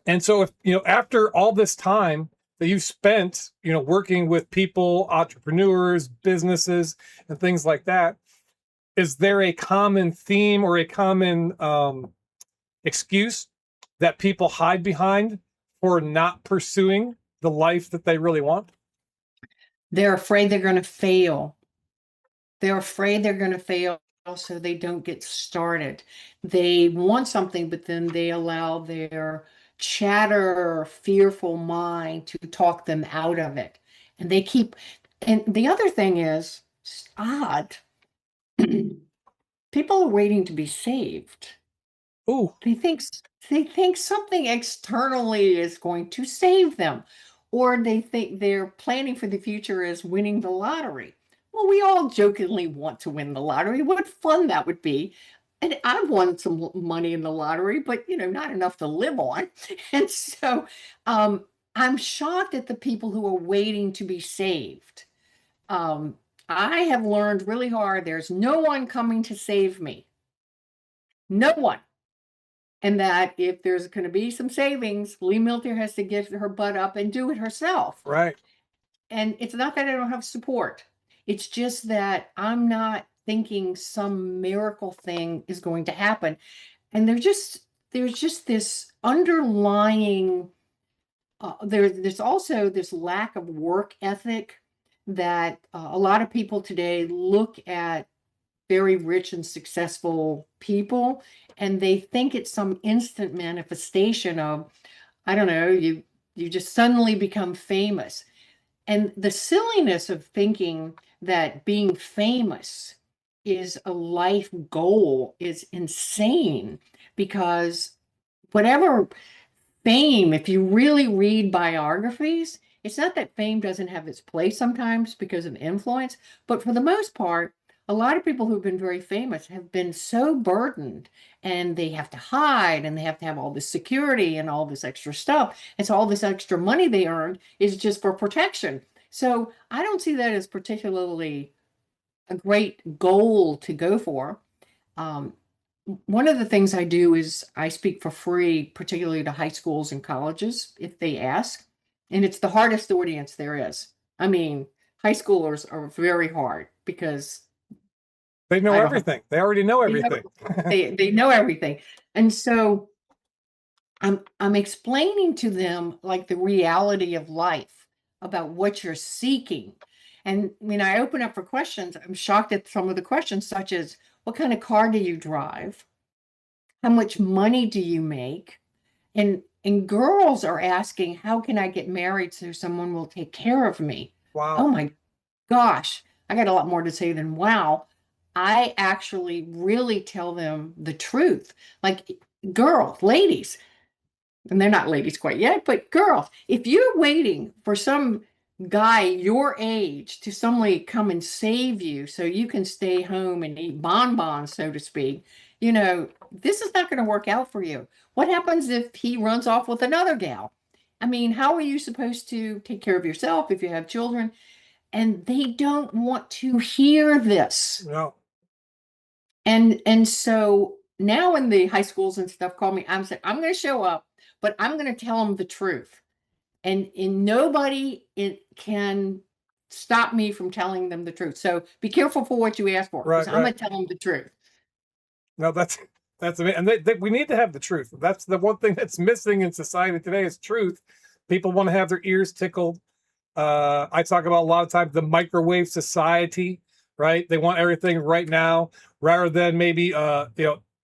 And so if after all this time that you've spent working with people, entrepreneurs, businesses, and things like that, is there a common theme or a common excuse that people hide behind for not pursuing the life that they really want? They're afraid they're going to fail. They're afraid they're going to fail, so they don't get started. They want something, but then they allow their chatter, fearful mind to talk them out of it. And they keep, and the other thing is, it's odd. People are waiting to be saved. Ooh. They think something externally is going to save them, or they think they're planning for the future as winning the lottery. Well, we all jokingly want to win the lottery. What fun that would be. And I've won some money in the lottery, but not enough to live on. And so I'm shocked at the people who are waiting to be saved. I have learned really hard, there's no one coming to save me. No one. And that if there's going to be some savings, Lee Milteer has to get her butt up and do it herself. Right. And it's not that I don't have support. It's just that I'm not thinking some miracle thing is going to happen. And there's just this underlying, there's also this lack of work ethic that a lot of people today look at very rich and successful people, and they think it's some instant manifestation of, I don't know, you just suddenly become famous. And the silliness of thinking that being famous is a life goal is insane, because whatever fame, if you really read biographies, it's not that fame doesn't have its place sometimes because of influence, but for the most part, a lot of people who've been very famous have been so burdened, and they have to hide, and they have to have all this security and all this extra stuff. And so all this extra money they earned is just for protection. So I don't see that as particularly a great goal to go for. One of the things I do is I speak for free, particularly to high schools and colleges, if they ask. And it's the hardest audience there is. I mean, high schoolers are very hard because they know everything. They already know everything. They know everything. And so I'm explaining to them like the reality of life about what you're seeking. And when I open up for questions, I'm shocked at some of the questions, such as, what kind of car do you drive? How much money do you make? And girls are asking, how can I get married so someone will take care of me? Wow. Oh my gosh. I got a lot more to say than wow. I actually really tell them the truth. Like, girls, ladies, and they're not ladies quite yet, but girls, if you're waiting for some guy your age to suddenly come and save you so you can stay home and eat bonbons, so to speak, this is not going to work out for you. What happens if he runs off with another gal? I mean, how are you supposed to take care of yourself if you have children? And they don't want to hear this. No. And so now when the high schools and stuff call me, I'm saying, I'm going to show up, but I'm going to tell them the truth. And nobody can stop me from telling them the truth. So be careful for what you ask for, because I'm going to tell them the truth. No, that's amazing. And we need to have the truth. That's the one thing that's missing in society today is truth. People want to have their ears tickled. I talk about a lot of times the microwave society, right? They want everything right now, rather than maybe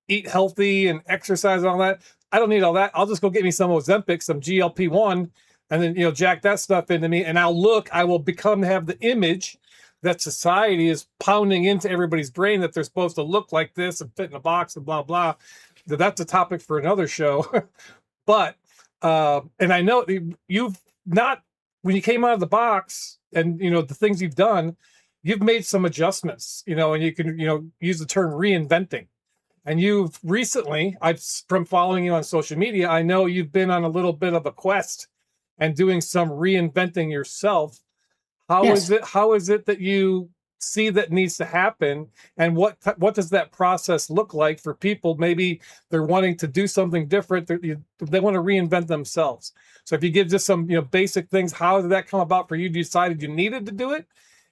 eat healthy and exercise and all that. I don't need all that. I'll just go get me some Ozempic, some GLP-1, and then jack that stuff into me, and I will have the image that society is pounding into everybody's brain that they're supposed to look like this and fit in a box and blah blah. That's a topic for another show. But and I know you've not, when you came out of the box and the things you've done, you've made some adjustments, and you can use the term reinventing. And you've recently, I've from following you on social media, I know you've been on a little bit of a quest and doing some reinventing yourself. Yes. How is it that you see that needs to happen, and what does that process look like for people? Maybe they're wanting to do something different, they want to reinvent themselves. So if you give just some basic things, how did that come about for you? You decided you needed to do it,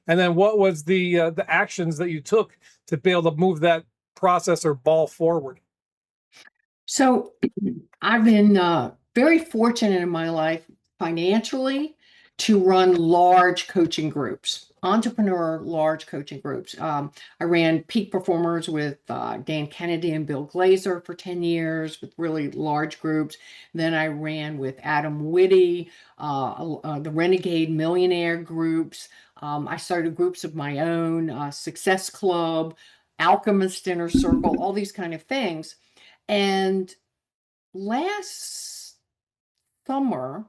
and then what was the actions that you took to be able to move that process or ball forward? So I've been very fortunate in my life financially to run large coaching groups, entrepreneur large coaching groups. I ran Peak Performers with Dan Kennedy and Bill Glazer for 10 years with really large groups. Then I ran with Adam Whitty, the Renegade Millionaire groups. I started groups of my own, Success Club, Alchemist Inner Circle, all these kind of things. And last summer,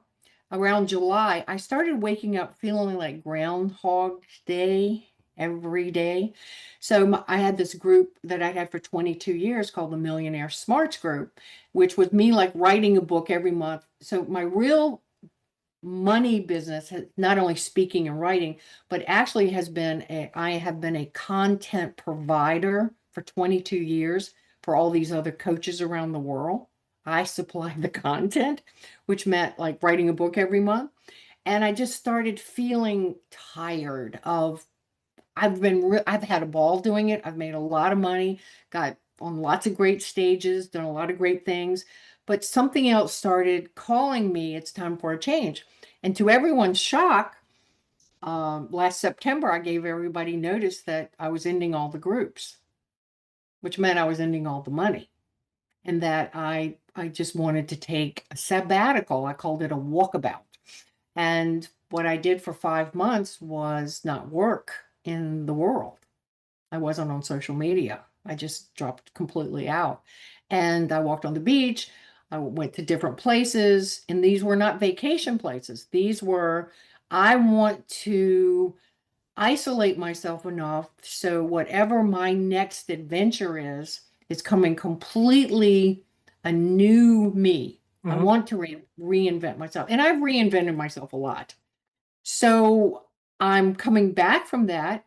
around July, I started waking up feeling like Groundhog Day every day. So I had this group that I had for 22 years called the Millionaire Smarts Group, which was me like writing a book every month. So my real money business has not only speaking and writing, but actually I have been a content provider for 22 years for all these other coaches around the world. I supply the content, which meant like writing a book every month. And I just started feeling tired of, I've had a ball doing it. I've made a lot of money, got on lots of great stages, done a lot of great things, but something else started calling me. It's time for a change. And to everyone's shock, last September, I gave everybody notice that I was ending all the groups, which meant I was ending all the money, and that I just wanted to take a sabbatical. I called it a walkabout. And what I did for 5 months was not work in the world. I wasn't on social media. I just dropped completely out. And I walked on the beach. I went to different places, and these were not vacation places. These were, I want to isolate myself enough so whatever my next adventure is coming completely a new me. I Mm-hmm. want to reinvent myself, and I've reinvented myself a lot. So I'm coming back from that.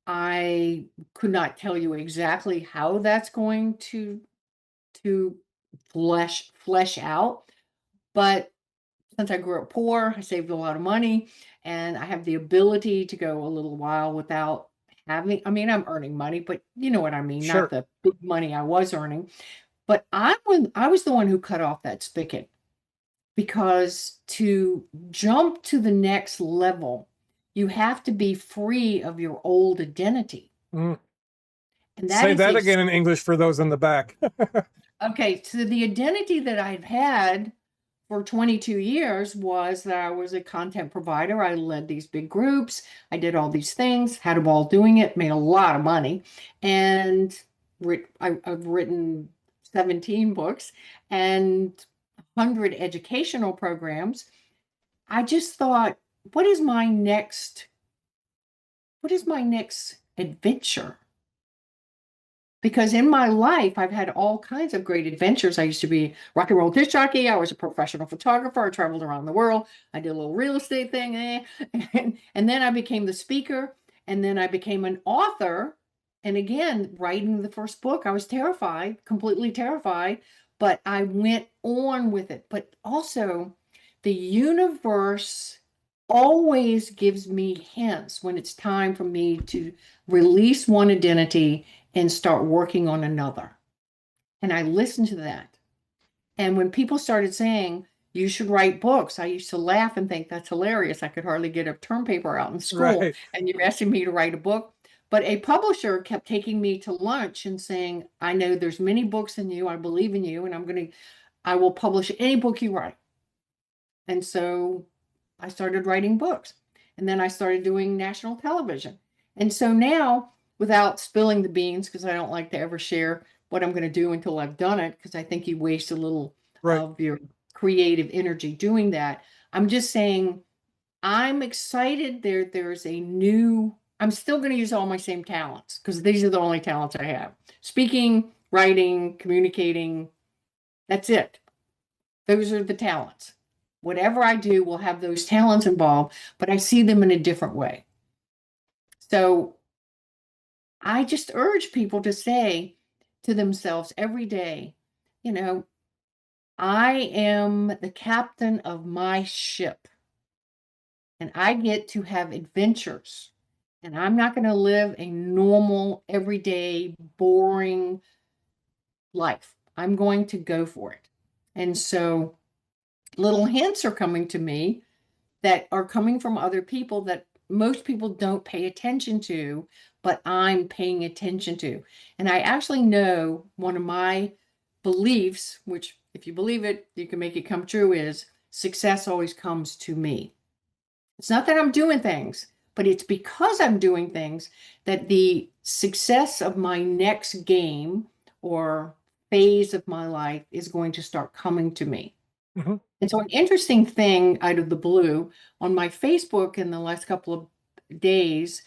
I could not tell you exactly how that's going to flesh out, but since I grew up poor, I saved a lot of money, and I have the ability to go a little while without having, I mean, I'm earning money, but you know what I mean, not Sure. the big money I was earning. But I was the one who cut off that spigot, because to jump to the next level, you have to be free of your old identity. Mm. And that Say is that a again in English for those in the back. okay. So the identity that I've had for 22 years was that I was a content provider. I led these big groups. I did all these things, had a ball doing it, made a lot of money. And I've written 17 books and 100 educational programs. I just thought, what is my next, what is my next adventure? Because in my life, I've had all kinds of great adventures. I used to be a rock and roll disc jockey. I was a professional photographer. I traveled around the world. I did a little real estate thing. And then I became the speaker. And then I became an author. And again, writing the first book, I was terrified, completely terrified. But I went on with it. But also, the universe always gives me hints when it's time for me to release one identity and start working on another. And I listened to that. And when people started saying, you should write books, I used to laugh and think that's hilarious. I could hardly get a term paper out in school. Right. And you're asking me to write a book. But a publisher kept taking me to lunch and saying, I know there's many books in you. I believe in you. And I will publish any book you write. And so I started writing books. And then I started doing national television. And so now, without spilling the beans, because I don't like to ever share what I'm going to do until I've done it, because I think you waste a little Right. of your creative energy doing that. I'm just saying I'm excited there's a new, I'm still going to use all my same talents because these are the only talents I have. Speaking, writing, communicating, that's it. Those are the talents. Whatever I do will have those talents involved, but I see them in a different way. So I just urge people to say to themselves every day, you know, I am the captain of my ship and I get to have adventures. And I'm not going to live a normal, everyday, boring life. I'm going to go for it. And so little hints are coming to me that are coming from other people that most people don't pay attention to, but I'm paying attention to. And I actually know one of my beliefs, which if you believe it, you can make it come true, is success always comes to me. It's not that I'm doing things, but it's because I'm doing things that the success of my next game or phase of my life is going to start coming to me. Hmm. And so, an interesting thing out of the blue on my Facebook in the last couple of days,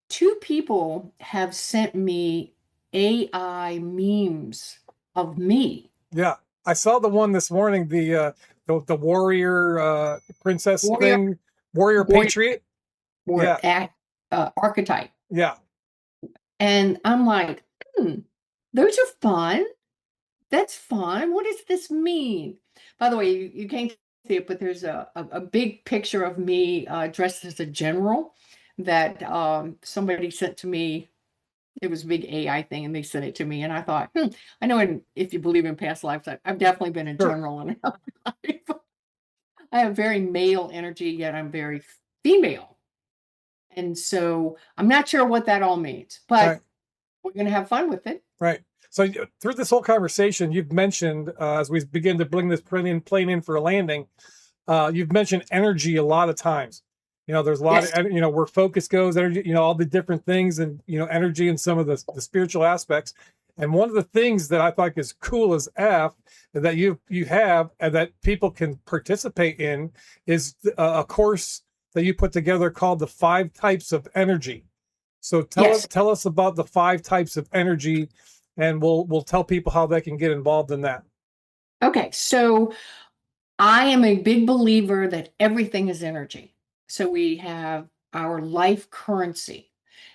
two people have sent me AI memes of me. Yeah. I saw the one this morning, the warrior princess Warrior, thing, warrior warrior, patriot. warrior Yeah. archetype. Yeah. And I'm like, those are fun. That's fun. What does this mean? By the way, you can't see it, but there's a big picture of me dressed as a general that somebody sent to me. It was a big AI thing, and they sent it to me. And I thought, I know if you believe in past lives, I've definitely been a Sure. general in my life. I have very male energy, yet I'm very female. And so I'm not sure what that all means, Right. but we're going to have fun with it. Right. So through this whole conversation, you've mentioned as we begin to bring this plane in for a landing, you've mentioned energy a lot of times. There's a lot Yes. of where focus goes, energy. All the different things, and energy and some of the spiritual aspects. And one of the things that I thought is cool as F that you have and that people can participate in is a course that you put together called the 5 types of energy. So Yes. tell us about the 5 types of energy, and we'll tell people how they can get involved in that. Okay. So I am a big believer that everything is energy. So we have our life currency.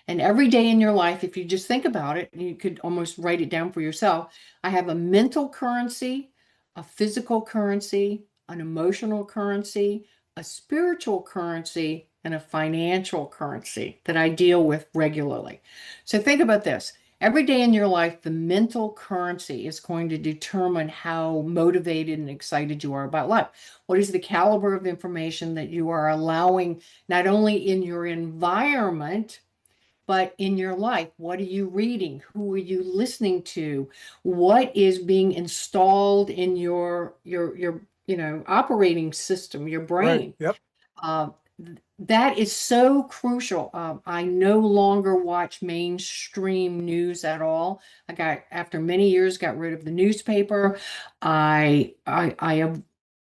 And every day in your life, if you just think about it, you could almost write it down for yourself. I have a mental currency, a physical currency, an emotional currency, a spiritual currency, and a financial currency that I deal with regularly. So think about this. Every day in your life, the mental currency is going to determine how motivated and excited you are about life. What is the caliber of information that you are allowing, not only in your environment, but in your life? What are you reading? Who are you listening to? What is being installed in your operating system, your Right. brain? Yep. Uh, that is so crucial. I no longer watch mainstream news at all. After many years, got rid of the newspaper. I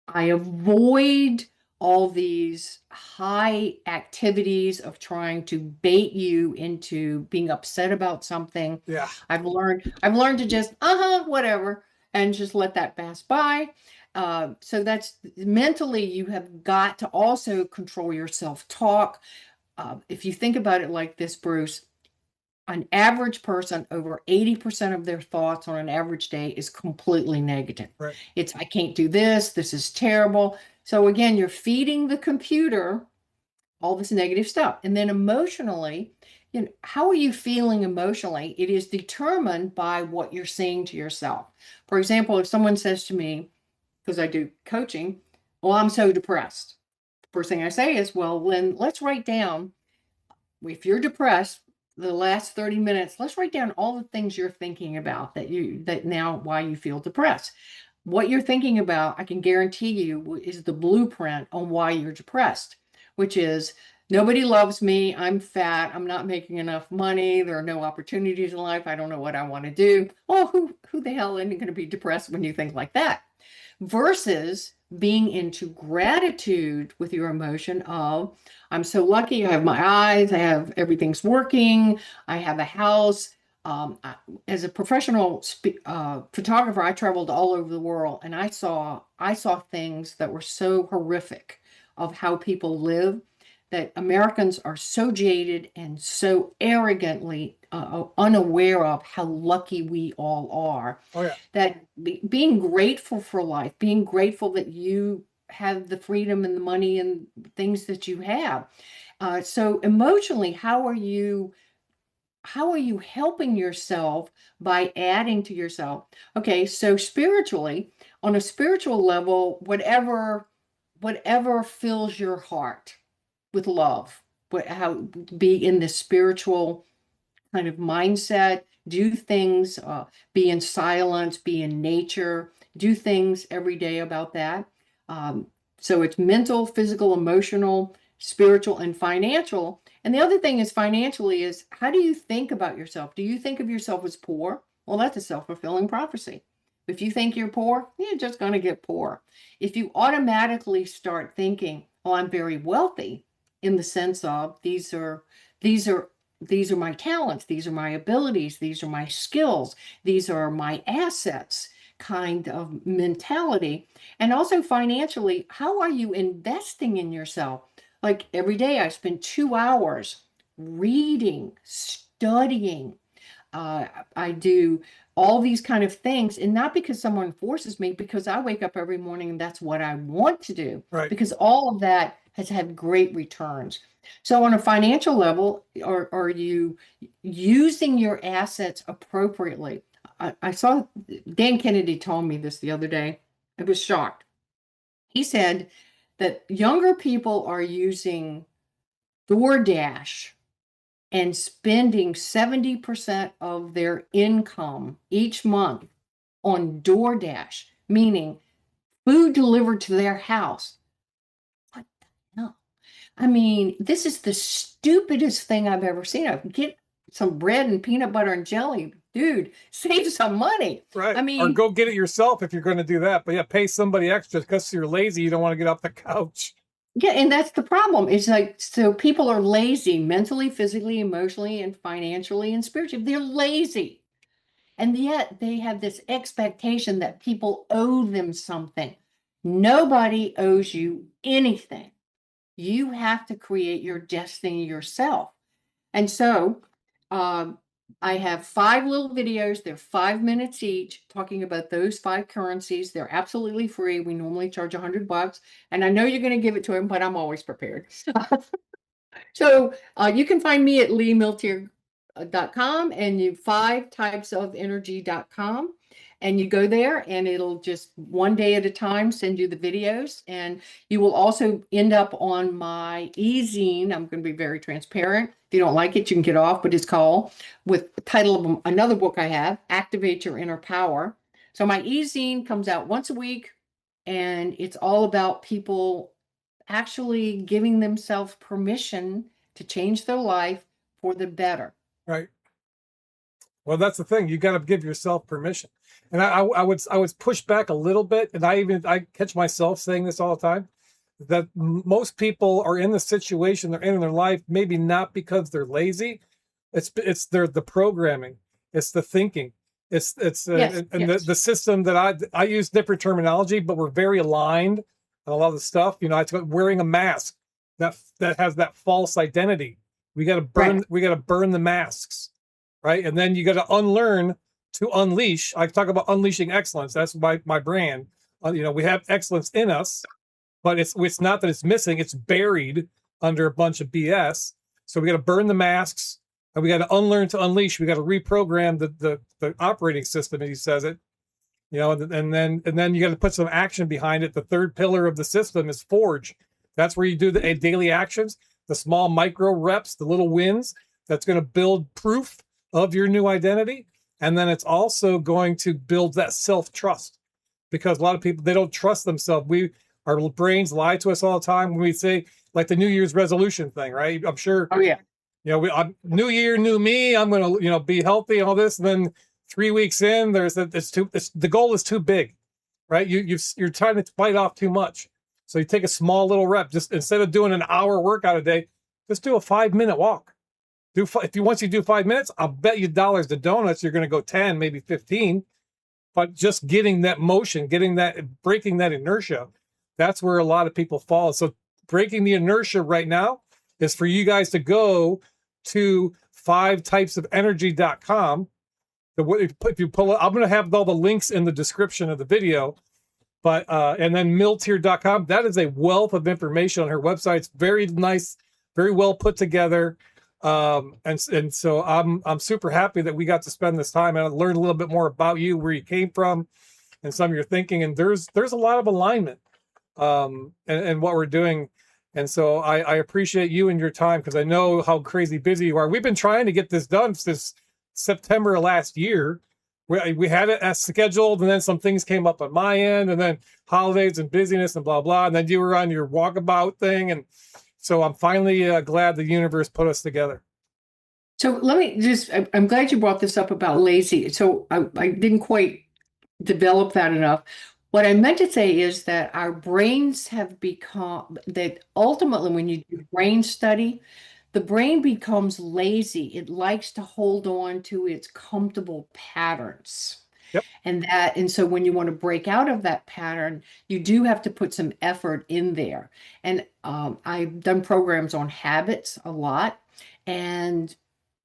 avoid all these high activities of trying to bait you into being upset about something. Yeah. I've learned to just, whatever, and just let that pass by. So that's mentally, you have got to also control your self-talk. If you think about it like this, Bruce, an average person, over 80% of their thoughts on an average day is completely negative. Right. It's, I can't do this is terrible. So again, you're feeding the computer all this negative stuff. And then emotionally, how are you feeling emotionally? It is determined by what you're saying to yourself. For example, if someone says to me, because I do coaching, well, I'm so depressed. First thing I say is, well, then let's write down, if you're depressed, the last 30 minutes, let's write down all the things you're thinking about that now why you feel depressed. What you're thinking about, I can guarantee you, is the blueprint on why you're depressed, which is Nobody loves me. I'm fat. I'm not making enough money. There are no opportunities in life. I don't know what I want to do. Oh, who the hell isn't going to be depressed when you think like that? Versus being into gratitude with your emotion of, I'm so lucky. I have my eyes. I have everything's working. I have a house. As a professional photographer, I traveled all over the world, and I saw things that were so horrific of how people live, that Americans are so jaded and so arrogantly unaware of how lucky we all are, Oh yeah. that being grateful for life, being grateful that you have the freedom and the money and things that you have. So emotionally, how are you helping yourself by adding to yourself? Okay, so spiritually, on a spiritual level, whatever fills your heart with love, how be in the spiritual kind of mindset, do things, be in silence, be in nature, do things every day about that. Um, so it's mental, physical, emotional, spiritual, and financial. And the other thing is financially is, how do you think about yourself? Do you think of yourself as poor? Well, that's a self-fulfilling prophecy. If you think you're poor, you're just going to get poor. If you automatically start thinking, oh, I'm very wealthy, in the sense of these are these are my talents, these are my abilities, these are my skills, these are my assets kind of mentality. And also financially, how are you investing in yourself? Like every day, I spend 2 hours reading, studying. I do all these kind of things, and not because someone forces me, because I wake up every morning and that's what I want to do, Right. because all of that has had great returns. So on a financial level, are you using your assets appropriately? I saw Dan Kennedy told me this the other day. I was shocked. He said that younger people are using DoorDash and spending 70% of their income each month on DoorDash, meaning food delivered to their house. What the hell? I mean, this is the stupidest thing I've ever seen. I get some bread and peanut butter and jelly. Dude, save some money. Right. I Or mean, go get it yourself if you're going to do that. But yeah, pay somebody extra because you're lazy. You don't want to get off the couch. yeah, and that's the problem. It's like, so people are lazy mentally, physically, emotionally, and financially and spiritually. They're lazy. And yet they have this expectation that people owe them something. Nobody owes you anything. You have to create your destiny yourself. And so um, I have 5 little videos. They're 5 minutes each, talking about those 5 currencies. They're absolutely free. We normally charge $100. And I know you're going to give it to him, but I'm always prepared. So you can find me at leemilteer.com, and you 5typesofenergy.com. And you go there and it'll just one day at a time send you the videos. And you will also end up on my e-zine. I'm going to be very transparent. If you don't like it, you can get off, but it's called, with the title of another book I have, Activate Your Inner Power. So my e-zine comes out once a week, and it's all about people actually giving themselves permission to change their life for the better. Right. Well, that's the thing. You got to give yourself permission. And I would push back a little bit. And I catch myself saying this all the time, that most people are in the situation they're in their life, maybe not because they're lazy. It's the programming. It's the thinking. Yes, And yes. the system that I use different terminology, but we're very aligned on a lot of the stuff. You know, it's about wearing a mask that has that false identity. We got to burn. Right. We got to burn the masks, right? And then you got to unlearn to unleash. I talk about unleashing excellence. That's my brand. You know, we have excellence in us, but it's not that it's missing. It's buried under a bunch of BS. So we got to burn the masks, and we got to unlearn to unleash. We got to reprogram the operating system, as he says it. You know, and then you got to put some action behind it. The third pillar of the system is forge. That's where you do the daily actions, the small micro reps, the little wins. That's going to build proof of your new identity. And then it's also going to build that self-trust, because a lot of people, they don't trust themselves. Our brains lie to us all the time when we say, like the New Year's resolution thing, right? I'm sure, Oh yeah. New Year, new me. I'm going to, be healthy and all this. And then 3 weeks in, the goal is too big, right? You're trying to bite off too much. So you take a small little rep, just instead of doing an hour workout a day, just do a 5-minute walk. Once you do 5 minutes, I'll bet you dollars to donuts, you're going to go 10, maybe 15. But just getting that motion, breaking that inertia, that's where a lot of people fall. So breaking the inertia right now is for you guys to go to 5typesofenergy.com. If you pull it, I'm going to have all the links in the description of the video. But and then milteer.com, that is a wealth of information on her website. It's very nice, very well put together. And so I'm super happy that we got to spend this time and I learned a little bit more about you, where you came from, and some of your thinking. And there's a lot of alignment and what we're doing. And so I appreciate you and your time, because I know how crazy busy you are. We've been trying to get this done since September of last year. We had it as scheduled, and then some things came up on my end, and then holidays and busyness and blah, blah. And then you were on your walkabout thing. And so I'm finally glad the universe put us together. So let me I'm glad you brought this up about lazy. So I didn't quite develop that enough. What I meant to say is that our brains have become, that ultimately when you do brain study, the brain becomes lazy. It likes to hold on to its comfortable patterns. Yep. And so when you want to break out of that pattern, you do have to put some effort in there. And I've done programs on habits a lot, and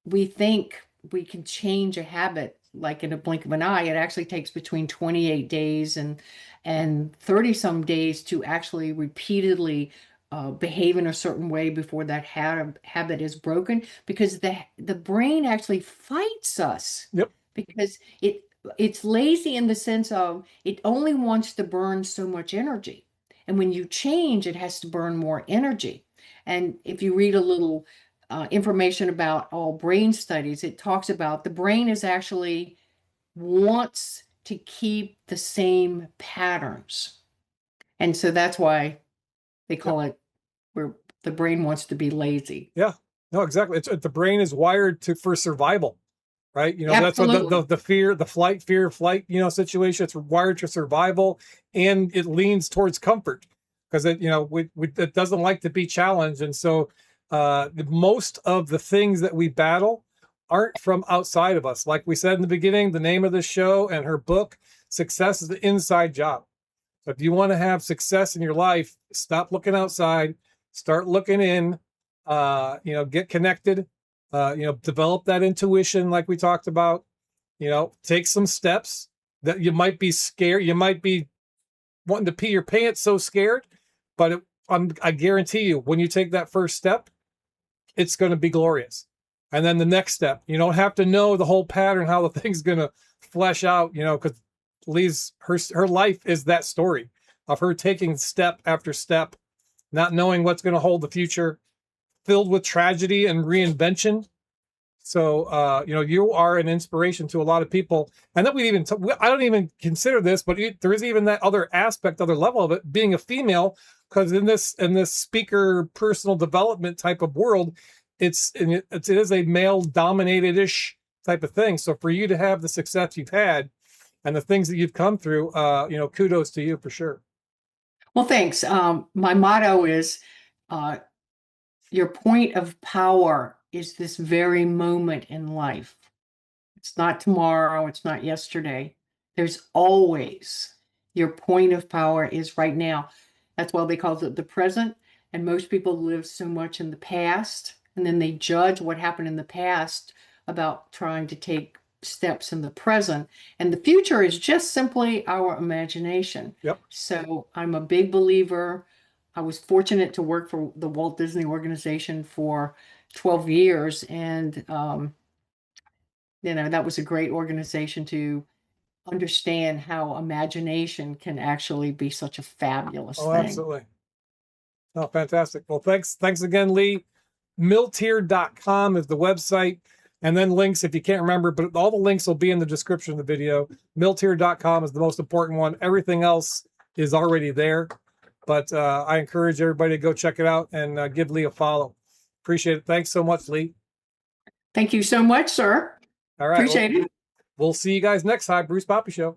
we think we can change a habit like in a blink of an eye. It actually takes between 28 days and 30 some days to actually repeatedly behave in a certain way before that habit is broken, because the brain actually fights us. Yep. Because it's lazy in the sense of it only wants to burn so much energy. And when you change, it has to burn more energy. And if you read a little information about all brain studies, it talks about the brain is actually wants to keep the same patterns. And so that's why they call it where the brain wants to be lazy. Yeah, no, exactly. The brain is wired for survival. Right. That's Absolutely. what the fear of flight, situation. It's wired for survival, and it leans towards comfort because it doesn't like to be challenged. And so most of the things that we battle aren't from outside of us. Like we said in the beginning, the name of the show and her book, Success is the Inside Job. So if you want to have success in your life, stop looking outside, start looking in, get connected. Develop that intuition like we talked about, take some steps that you might be scared. You might be wanting to pee your pants, so scared, but I guarantee you, when you take that first step, it's going to be glorious. And then the next step, you don't have to know the whole pattern, how the thing's going to flesh out, because Lee's, her life is that story of her taking step after step, not knowing what's going to hold the future, filled with tragedy and reinvention. So, you are an inspiration to a lot of people. And that I don't even consider this, but there is even that other aspect, other level of it, being a female, because in this speaker personal development type of world, it is a male dominated ish type of thing. So for you to have the success you've had and the things that you've come through, kudos to you for sure. Well, thanks. My motto is, your point of power is this very moment in life. It's not tomorrow. It's not yesterday. There's always your point of power is right now. That's why they call it the present. And most people live so much in the past, and then they judge what happened in the past about trying to take steps in the present. And the future is just simply our imagination. Yep. So I'm a big believer. I was fortunate to work for the Walt Disney Organization for 12 years. And, that was a great organization to understand how imagination can actually be such a fabulous thing. Absolutely. Oh, fantastic. Well, thanks again, Lee. Milteer.com is the website, and then links if you can't remember, but all the links will be in the description of the video. Milteer.com is the most important one. Everything else is already there. But I encourage everybody to go check it out and give Lee a follow. Appreciate it. Thanks so much, Lee. Thank you so much, sir. All right. Appreciate it. We'll see you guys next time. Bruce Poppy Show.